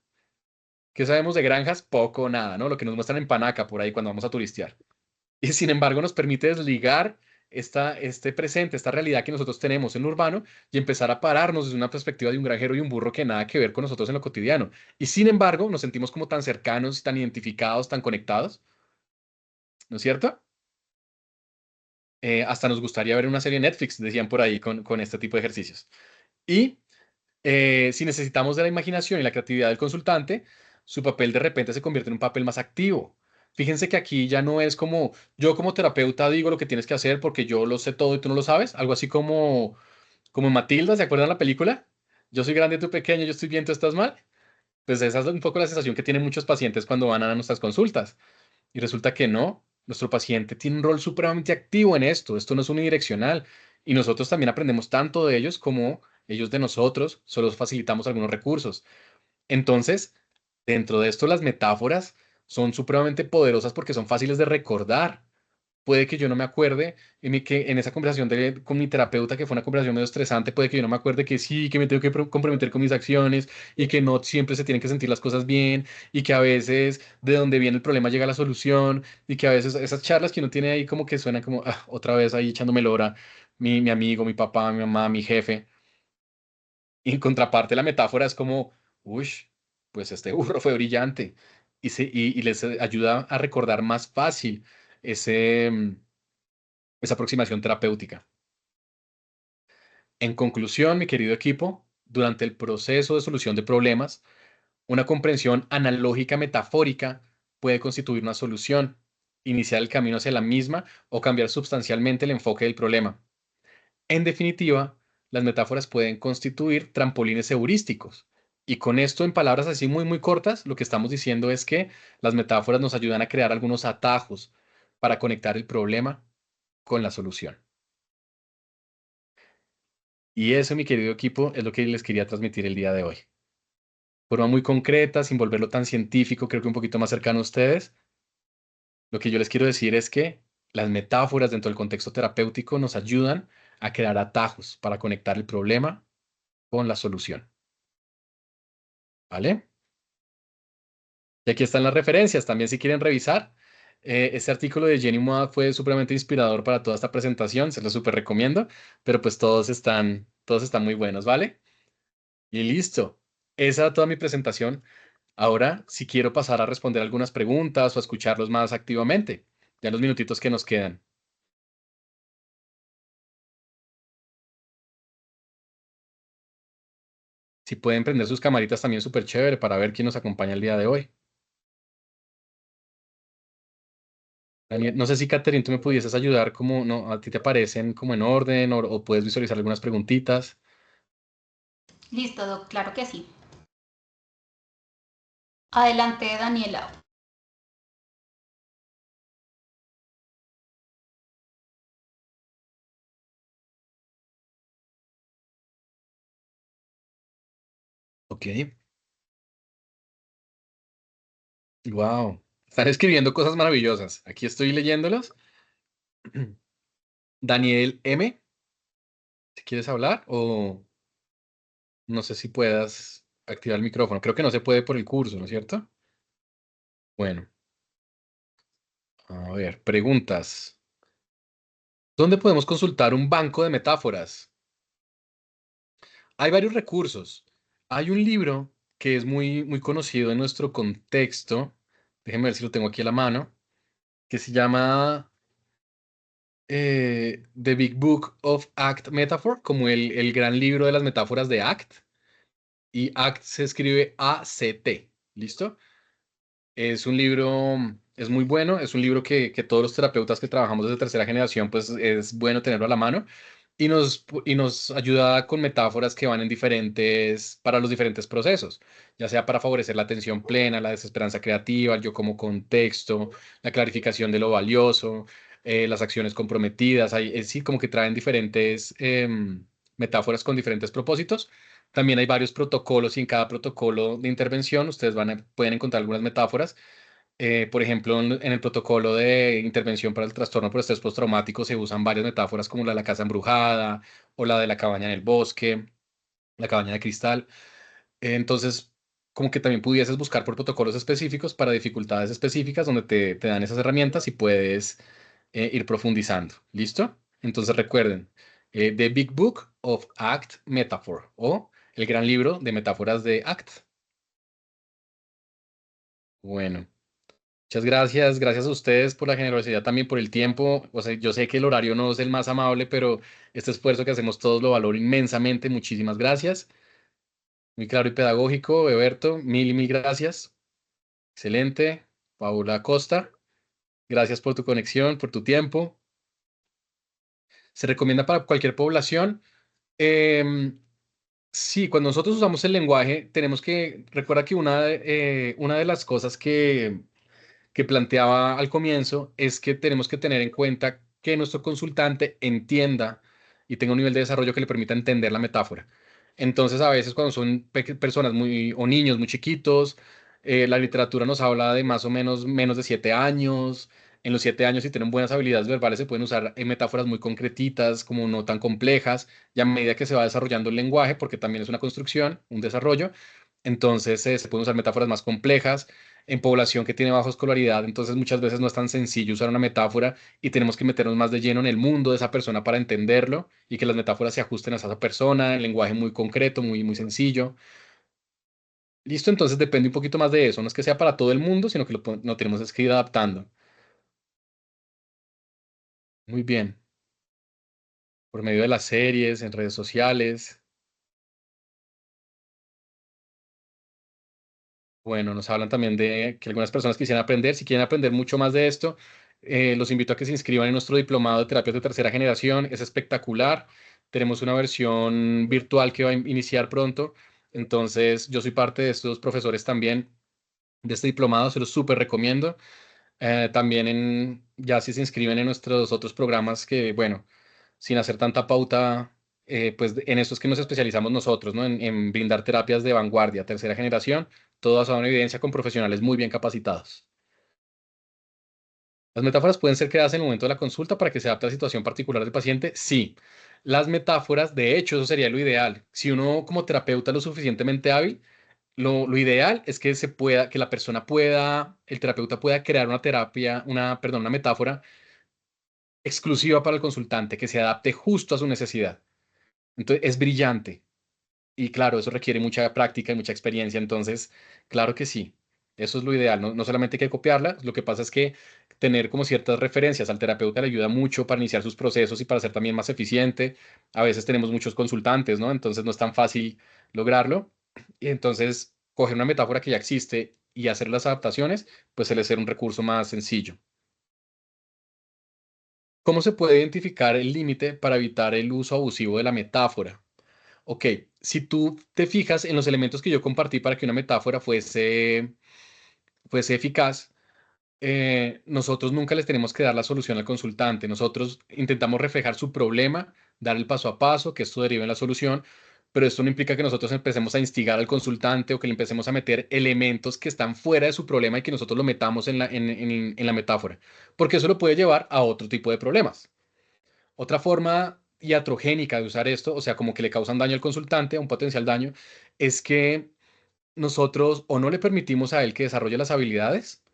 ¿Qué sabemos de granjas? Poco nada, ¿no? Lo que nos muestran en Panaca por ahí cuando vamos a turistear. Y sin embargo nos permite desligar este presente, esta realidad que nosotros tenemos en lo urbano y empezar a pararnos desde una perspectiva de un granjero y un burro que nada que ver con nosotros en lo cotidiano. Y sin embargo nos sentimos como tan cercanos, tan identificados, tan conectados, ¿no es cierto? Hasta nos gustaría ver una serie de Netflix, decían por ahí, con este tipo de ejercicios. Y si necesitamos de la imaginación y la creatividad del consultante, su papel de repente se convierte en un papel más activo. Fíjense que aquí ya no es como yo como terapeuta digo lo que tienes que hacer porque yo lo sé todo y tú no lo sabes. Algo así como en Matilda, ¿se acuerdan la película? Yo soy grande, tú pequeño, yo estoy bien, tú estás mal. Pues esa es un poco la sensación que tienen muchos pacientes cuando van a nuestras consultas. Y resulta que no, nuestro paciente tiene un rol supremamente activo en esto. Esto no es unidireccional. Y nosotros también aprendemos tanto de ellos como ellos de nosotros, solo facilitamos algunos recursos. Entonces, dentro de esto, las metáforas son supremamente poderosas porque son fáciles de recordar. Puede que yo no me acuerde que en esa conversación con mi terapeuta, que fue una conversación medio estresante, puede que yo no me acuerde que sí, que me tengo que comprometer con mis acciones y que no siempre se tienen que sentir las cosas bien y que a veces de donde viene el problema llega la solución y que a veces esas charlas que uno tiene ahí como que suenan como otra vez ahí echándome lora, mi amigo, mi papá, mi mamá, mi jefe. Y en contraparte, la metáfora es como, uy, pues este burro fue brillante y les ayuda a recordar más fácil ese, esa aproximación terapéutica. En conclusión, mi querido equipo, durante el proceso de solución de problemas, una comprensión analógica metafórica puede constituir una solución, iniciar el camino hacia la misma o cambiar sustancialmente el enfoque del problema. En definitiva, las metáforas pueden constituir trampolines heurísticos. Y con esto, en palabras así muy, muy cortas, lo que estamos diciendo es que las metáforas nos ayudan a crear algunos atajos para conectar el problema con la solución. Y eso, mi querido equipo, es lo que les quería transmitir el día de hoy. De forma muy concreta, sin volverlo tan científico, creo que un poquito más cercano a ustedes, lo que yo les quiero decir es que las metáforas dentro del contexto terapéutico nos ayudan a crear atajos para conectar el problema con la solución. ¿Vale? Y aquí están las referencias, también si quieren revisar. Este artículo de Jenny Moa fue supremamente inspirador para toda esta presentación, se lo súper recomiendo, pero pues todos están muy buenos, ¿vale? Y listo. Esa era toda mi presentación. Ahora, si quiero pasar a responder algunas preguntas o a escucharlos más activamente, ya los minutitos que nos quedan. Si pueden prender sus camaritas también súper chévere para ver quién nos acompaña el día de hoy. Daniel, no sé si Catherine, tú me pudieses ayudar, como no, a ti te aparecen como en orden o puedes visualizar algunas preguntitas. Listo, Doc, claro que sí. Adelante, Daniela. Ok. Wow. Están escribiendo cosas maravillosas. Aquí estoy leyéndolos. Daniel M, si quieres hablar o no sé si puedas activar el micrófono. Creo que no se puede por el curso, ¿no es cierto? Bueno, a ver, preguntas. ¿Dónde podemos consultar un banco de metáforas? Hay varios recursos. Hay un libro que es muy, muy conocido en nuestro contexto. Déjenme ver si lo tengo aquí a la mano, que se llama The Big Book of Act Metaphor, como el gran libro de las metáforas de ACT. Y ACT se escribe ACT. ¿Listo? Es un libro, es muy bueno, es un libro que todos los terapeutas que trabajamos desde tercera generación, pues es bueno tenerlo a la mano y nos ayuda con metáforas que van en para los diferentes procesos, ya sea para favorecer la atención plena, la desesperanza creativa, el yo como contexto, la clarificación de lo valioso, las acciones comprometidas, sí, como que traen diferentes metáforas con diferentes propósitos. También hay varios protocolos y en cada protocolo de intervención ustedes pueden encontrar algunas metáforas. Por ejemplo, en el protocolo de intervención para el trastorno por estrés postraumático se usan varias metáforas como la de la casa embrujada o la de la cabaña en el bosque, la cabaña de cristal. Entonces, como que también pudieses buscar por protocolos específicos para dificultades específicas donde te dan esas herramientas y puedes ir profundizando. ¿Listo? Entonces recuerden, The Big Book of Act Metaphor o el gran libro de metáforas de ACT. Bueno. Muchas gracias, gracias a ustedes por la generosidad, también por el tiempo. O sea, yo sé que el horario no es el más amable, pero este esfuerzo que hacemos todos lo valoro inmensamente. Muchísimas gracias. Muy claro y pedagógico, Eberto, mil y mil gracias. Excelente. Paula Costa. Gracias por tu conexión, por tu tiempo. Se recomienda para cualquier población. Em, sí, cuando nosotros usamos el lenguaje, tenemos que, recuerda que una de las cosas que planteaba al comienzo es que tenemos que tener en cuenta que nuestro consultante entienda y tenga un nivel de desarrollo que le permita entender la metáfora. Entonces, a veces cuando son personas muy o niños muy chiquitos, la literatura nos habla de más o menos de 7 años. En los 7 años, si tienen buenas habilidades verbales, se pueden usar metáforas muy concretitas, como no tan complejas, y a medida que se va desarrollando el lenguaje, porque también es una construcción, un desarrollo, entonces se pueden usar metáforas más complejas en población que tiene baja escolaridad, entonces muchas veces no es tan sencillo usar una metáfora y tenemos que meternos más de lleno en el mundo de esa persona para entenderlo y que las metáforas se ajusten a esa persona, el lenguaje muy concreto, muy sencillo. Listo, entonces depende un poquito más de eso, no es que sea para todo el mundo, sino que no tenemos es que ir adaptando. Muy bien, por medio de las series, en redes sociales. Bueno, nos hablan también de que algunas personas quisieran aprender. Si quieren aprender mucho más de esto, los invito a que se inscriban en nuestro diplomado de terapias de tercera generación. Es espectacular. Tenemos una versión virtual que va a iniciar pronto. Entonces, yo soy parte de estos profesores también de este diplomado. Se los súper recomiendo. También ya si se inscriben en nuestros otros programas que, bueno, sin hacer tanta pauta, pues en esto es que nos especializamos nosotros, ¿no? En brindar terapias de vanguardia, tercera generación, todo basado en evidencia con profesionales muy bien capacitados. Las metáforas pueden ser creadas en el momento de la consulta para que se adapte a la situación particular del paciente. Sí, las metáforas, de hecho, eso sería lo ideal. Si uno como terapeuta es lo suficientemente hábil, lo ideal es que que la persona pueda, el terapeuta pueda crear una terapia, perdón, una metáfora exclusiva para el consultante que se adapte justo a su necesidad. Entonces, es brillante. Y claro, eso requiere mucha práctica y mucha experiencia. Entonces, claro que sí, eso es lo ideal. No solamente hay que copiarla, lo que pasa es que tener como ciertas referencias al terapeuta le ayuda mucho para iniciar sus procesos y para ser también más eficiente. A veces tenemos muchos consultantes, ¿no? Entonces no es tan fácil lograrlo. Y entonces, coger una metáfora que ya existe y hacer las adaptaciones, pues suele ser un recurso más sencillo. ¿Cómo se puede identificar el límite para evitar el uso abusivo de la metáfora? Ok, si tú te fijas en los elementos que yo compartí para que una metáfora fuese eficaz, nosotros nunca les tenemos que dar la solución al consultante. Nosotros intentamos reflejar su problema, dar el paso a paso, que esto derive en la solución, pero esto no implica que nosotros empecemos a instigar al consultante o que le empecemos a meter elementos que están fuera de su problema y que nosotros lo metamos en la metáfora, porque eso lo puede llevar a otro tipo de problemas. Otra forma iatrogénica de usar esto, o sea, como que le causan daño al consultante, un potencial daño, es que nosotros o no le permitimos a él que desarrolle las habilidades,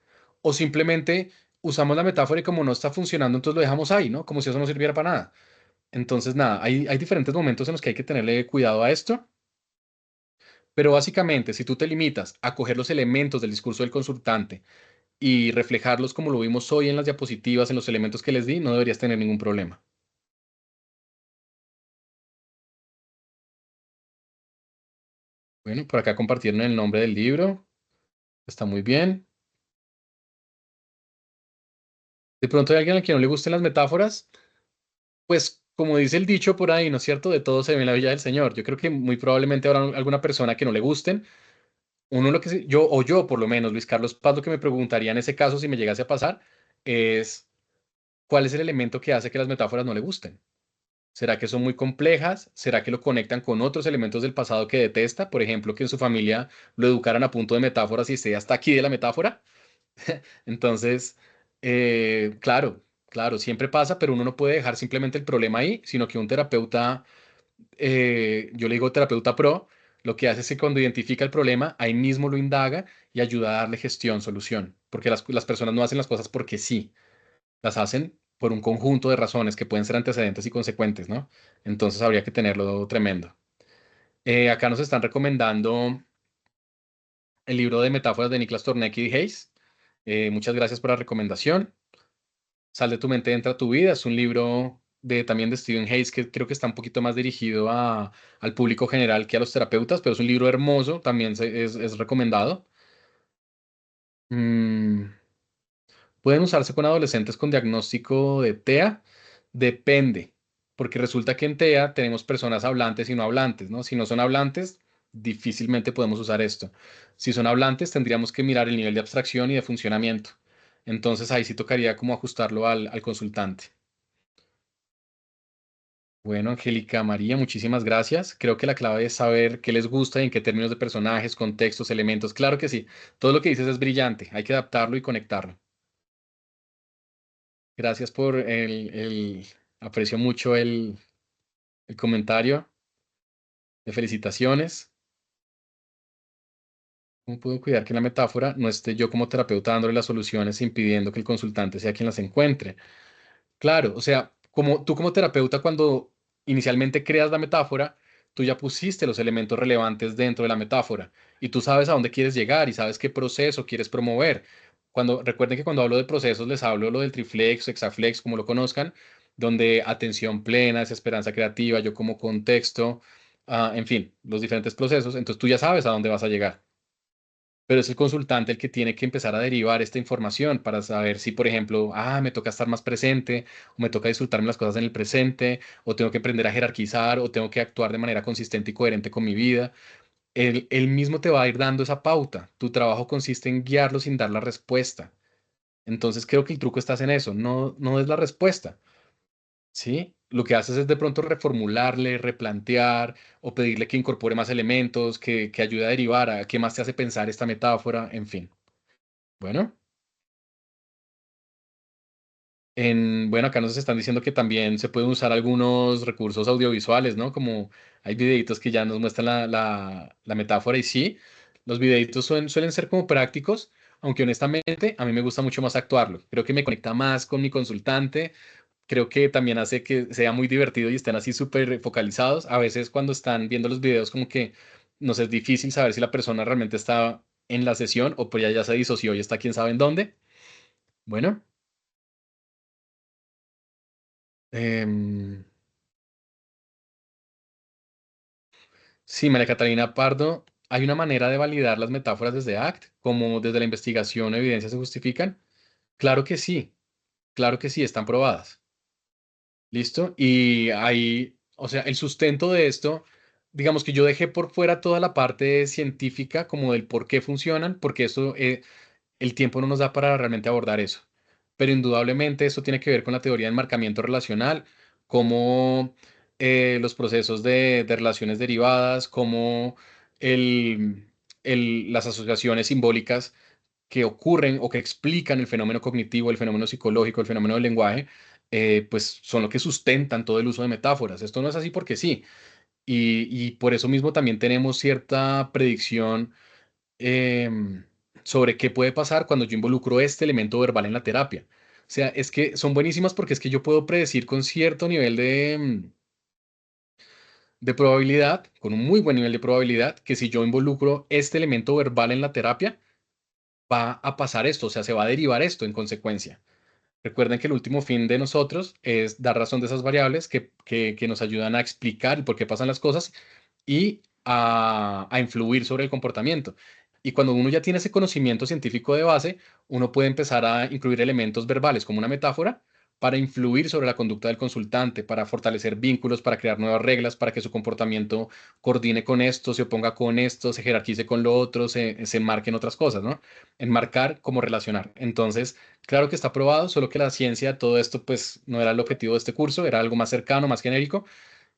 o simplemente usamos la metáfora y como no está funcionando, entonces lo dejamos ahí, ¿no? Como si eso no sirviera para nada. Entonces, nada, hay diferentes momentos en los que hay que tenerle cuidado a esto, pero básicamente, si tú te limitas a coger los elementos del discurso del consultante y reflejarlos como lo vimos hoy en las diapositivas, en los elementos que les di, no deberías tener ningún problema. Bueno, por acá compartieron el nombre del libro. Está muy bien. De pronto hay alguien a quien no le gusten las metáforas, pues como dice el dicho por ahí, ¿no es cierto? De todo se ve en la Villa del Señor. Yo creo que muy probablemente habrá alguna persona que no le gusten. Uno lo que yo, o yo por lo menos, Luis Carlos Paz, lo que me preguntaría en ese caso, si me llegase a pasar, es ¿cuál es el elemento que hace que las metáforas no le gusten? ¿Será que son muy complejas? ¿Será que lo conectan con otros elementos del pasado que detesta? Por ejemplo, que en su familia lo educaran a punto de metáforas y esté hasta aquí de la metáfora. Entonces, claro, claro, siempre pasa, pero uno no puede dejar simplemente el problema ahí, sino que un terapeuta, yo le digo terapeuta pro, lo que hace es que cuando identifica el problema, ahí mismo lo indaga y ayuda a darle gestión, solución, porque las personas no hacen las cosas porque sí, las hacen por un conjunto de razones que pueden ser antecedentes y consecuentes, ¿no? Entonces habría que tenerlo tremendo. Acá nos están recomendando el libro de metáforas de Niklas Torneke y Hayes. Muchas gracias por la recomendación. Sal de tu mente, entra a tu vida. Es un libro también de Stephen Hayes que creo que está un poquito más dirigido al público general que a los terapeutas, pero es un libro hermoso, también es recomendado. Mm, ¿Pueden usarse con adolescentes con diagnóstico de TEA? Depende, porque resulta que en TEA tenemos personas hablantes y no hablantes, ¿no? Si no son hablantes, difícilmente podemos usar esto. Si son hablantes, tendríamos que mirar el nivel de abstracción y de funcionamiento. Entonces ahí sí tocaría como ajustarlo al consultante. Bueno, Angélica María, muchísimas gracias. Creo que la clave es saber qué les gusta y en qué términos de personajes, contextos, elementos. Claro que sí, todo lo que dices es brillante. Hay que adaptarlo y conectarlo. Gracias por aprecio mucho el comentario de felicitaciones. ¿Cómo puedo cuidar que en la metáfora no esté yo como terapeuta dándole las soluciones e impidiendo que el consultante sea quien las encuentre? Claro, o sea, como tú como terapeuta cuando inicialmente creas la metáfora, tú ya pusiste los elementos relevantes dentro de la metáfora y tú sabes a dónde quieres llegar y sabes qué proceso quieres promover. Recuerden que cuando hablo de procesos les hablo lo del triflex, hexaflex, como lo conozcan, donde atención plena, es esperanza creativa, yo como contexto, en fin, los diferentes procesos, entonces tú ya sabes a dónde vas a llegar. Pero es el consultante el que tiene que empezar a derivar esta información para saber si, por ejemplo, me toca estar más presente, o me toca disfrutarme las cosas en el presente, o tengo que aprender a jerarquizar, o tengo que actuar de manera consistente y coherente con mi vida. Él mismo te va a ir dando esa pauta. Tu trabajo consiste en guiarlo sin dar la respuesta. Entonces creo que el truco está en eso, no es la respuesta, ¿sí? Lo que haces es de pronto reformularle, replantear o pedirle que incorpore más elementos, que ayude a derivar a qué más te hace pensar esta metáfora, en fin. Bueno. Bueno, acá nos están diciendo que también se pueden usar algunos recursos audiovisuales, ¿no? Como hay videitos que ya nos muestran la metáfora y sí, los videitos suelen ser como prácticos, aunque honestamente a mí me gusta mucho más actuarlo. Creo que me conecta más con mi consultante, creo que también hace que sea muy divertido y estén así súper focalizados. A veces cuando están viendo los videos como que nos es difícil saber si la persona realmente está en la sesión o pues ya se disoció y está quién sabe en dónde. Bueno. em, Sí, María Catalina Pardo, hay una manera de validar las metáforas desde ACT, como desde la investigación o evidencia se justifican. Claro que sí, están probadas. ¿Listo? Y ahí, o sea, el sustento de esto, digamos que yo dejé por fuera toda la parte científica, como del por qué funcionan, porque eso, el tiempo no nos da para realmente abordar eso. Pero indudablemente esto tiene que ver con la teoría de enmarcamiento relacional, cómo los procesos de relaciones derivadas, cómo el, las asociaciones simbólicas que ocurren o que explican el fenómeno cognitivo, el fenómeno psicológico, el fenómeno del lenguaje, pues son lo que sustentan todo el uso de metáforas. Esto no es así porque sí. Y por eso mismo también tenemos cierta predicción em, sobre qué puede pasar cuando yo involucro este elemento verbal en la terapia. O sea, es que son buenísimas porque es que yo puedo predecir con cierto nivel de probabilidad, con un muy buen nivel de probabilidad, que si yo involucro este elemento verbal en la terapia, va a pasar esto, o sea, se va a derivar esto en consecuencia. Recuerden que el último fin de nosotros es dar razón de esas variables que nos ayudan a explicar el por qué pasan las cosas y a influir sobre el comportamiento. Y cuando uno ya tiene ese conocimiento científico de base, uno puede empezar a incluir elementos verbales como una metáfora para influir sobre la conducta del consultante, para fortalecer vínculos, para crear nuevas reglas, para que su comportamiento coordine con esto, se oponga con esto, se jerarquice con lo otro, se enmarque en otras cosas, ¿no? Enmarcar como relacionar. Entonces, claro que está probado, solo que la ciencia de todo esto, pues, no era el objetivo de este curso, era algo más cercano, más genérico.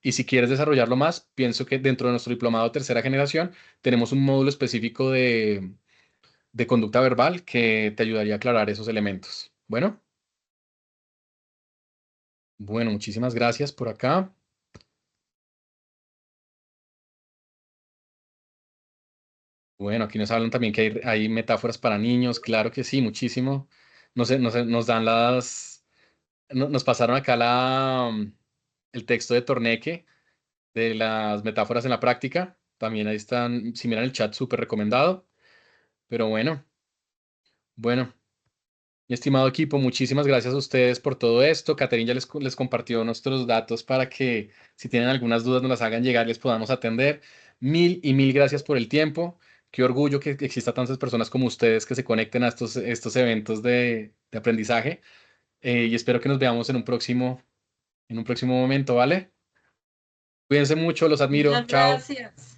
Y si quieres desarrollarlo más, pienso que dentro de nuestro diplomado de tercera generación tenemos un módulo específico de conducta verbal que te ayudaría a aclarar esos elementos. Bueno, muchísimas gracias por acá. Bueno, aquí nos hablan también que hay metáforas para niños, claro que sí, muchísimo. Nos dan nos pasaron acá el texto de Torneque de las metáforas en la práctica. También ahí están, si miran el chat, súper recomendado. Pero bueno. Mi estimado equipo, muchísimas gracias a ustedes por todo esto. Caterina ya les compartió nuestros datos para que si tienen algunas dudas nos las hagan llegar y les podamos atender. Mil y mil gracias por el tiempo. Qué orgullo que exista tantas personas como ustedes que se conecten a estos eventos de aprendizaje. Y espero que nos veamos en un próximo momento, ¿vale? Cuídense mucho, los admiro. Muchas Chao. gracias.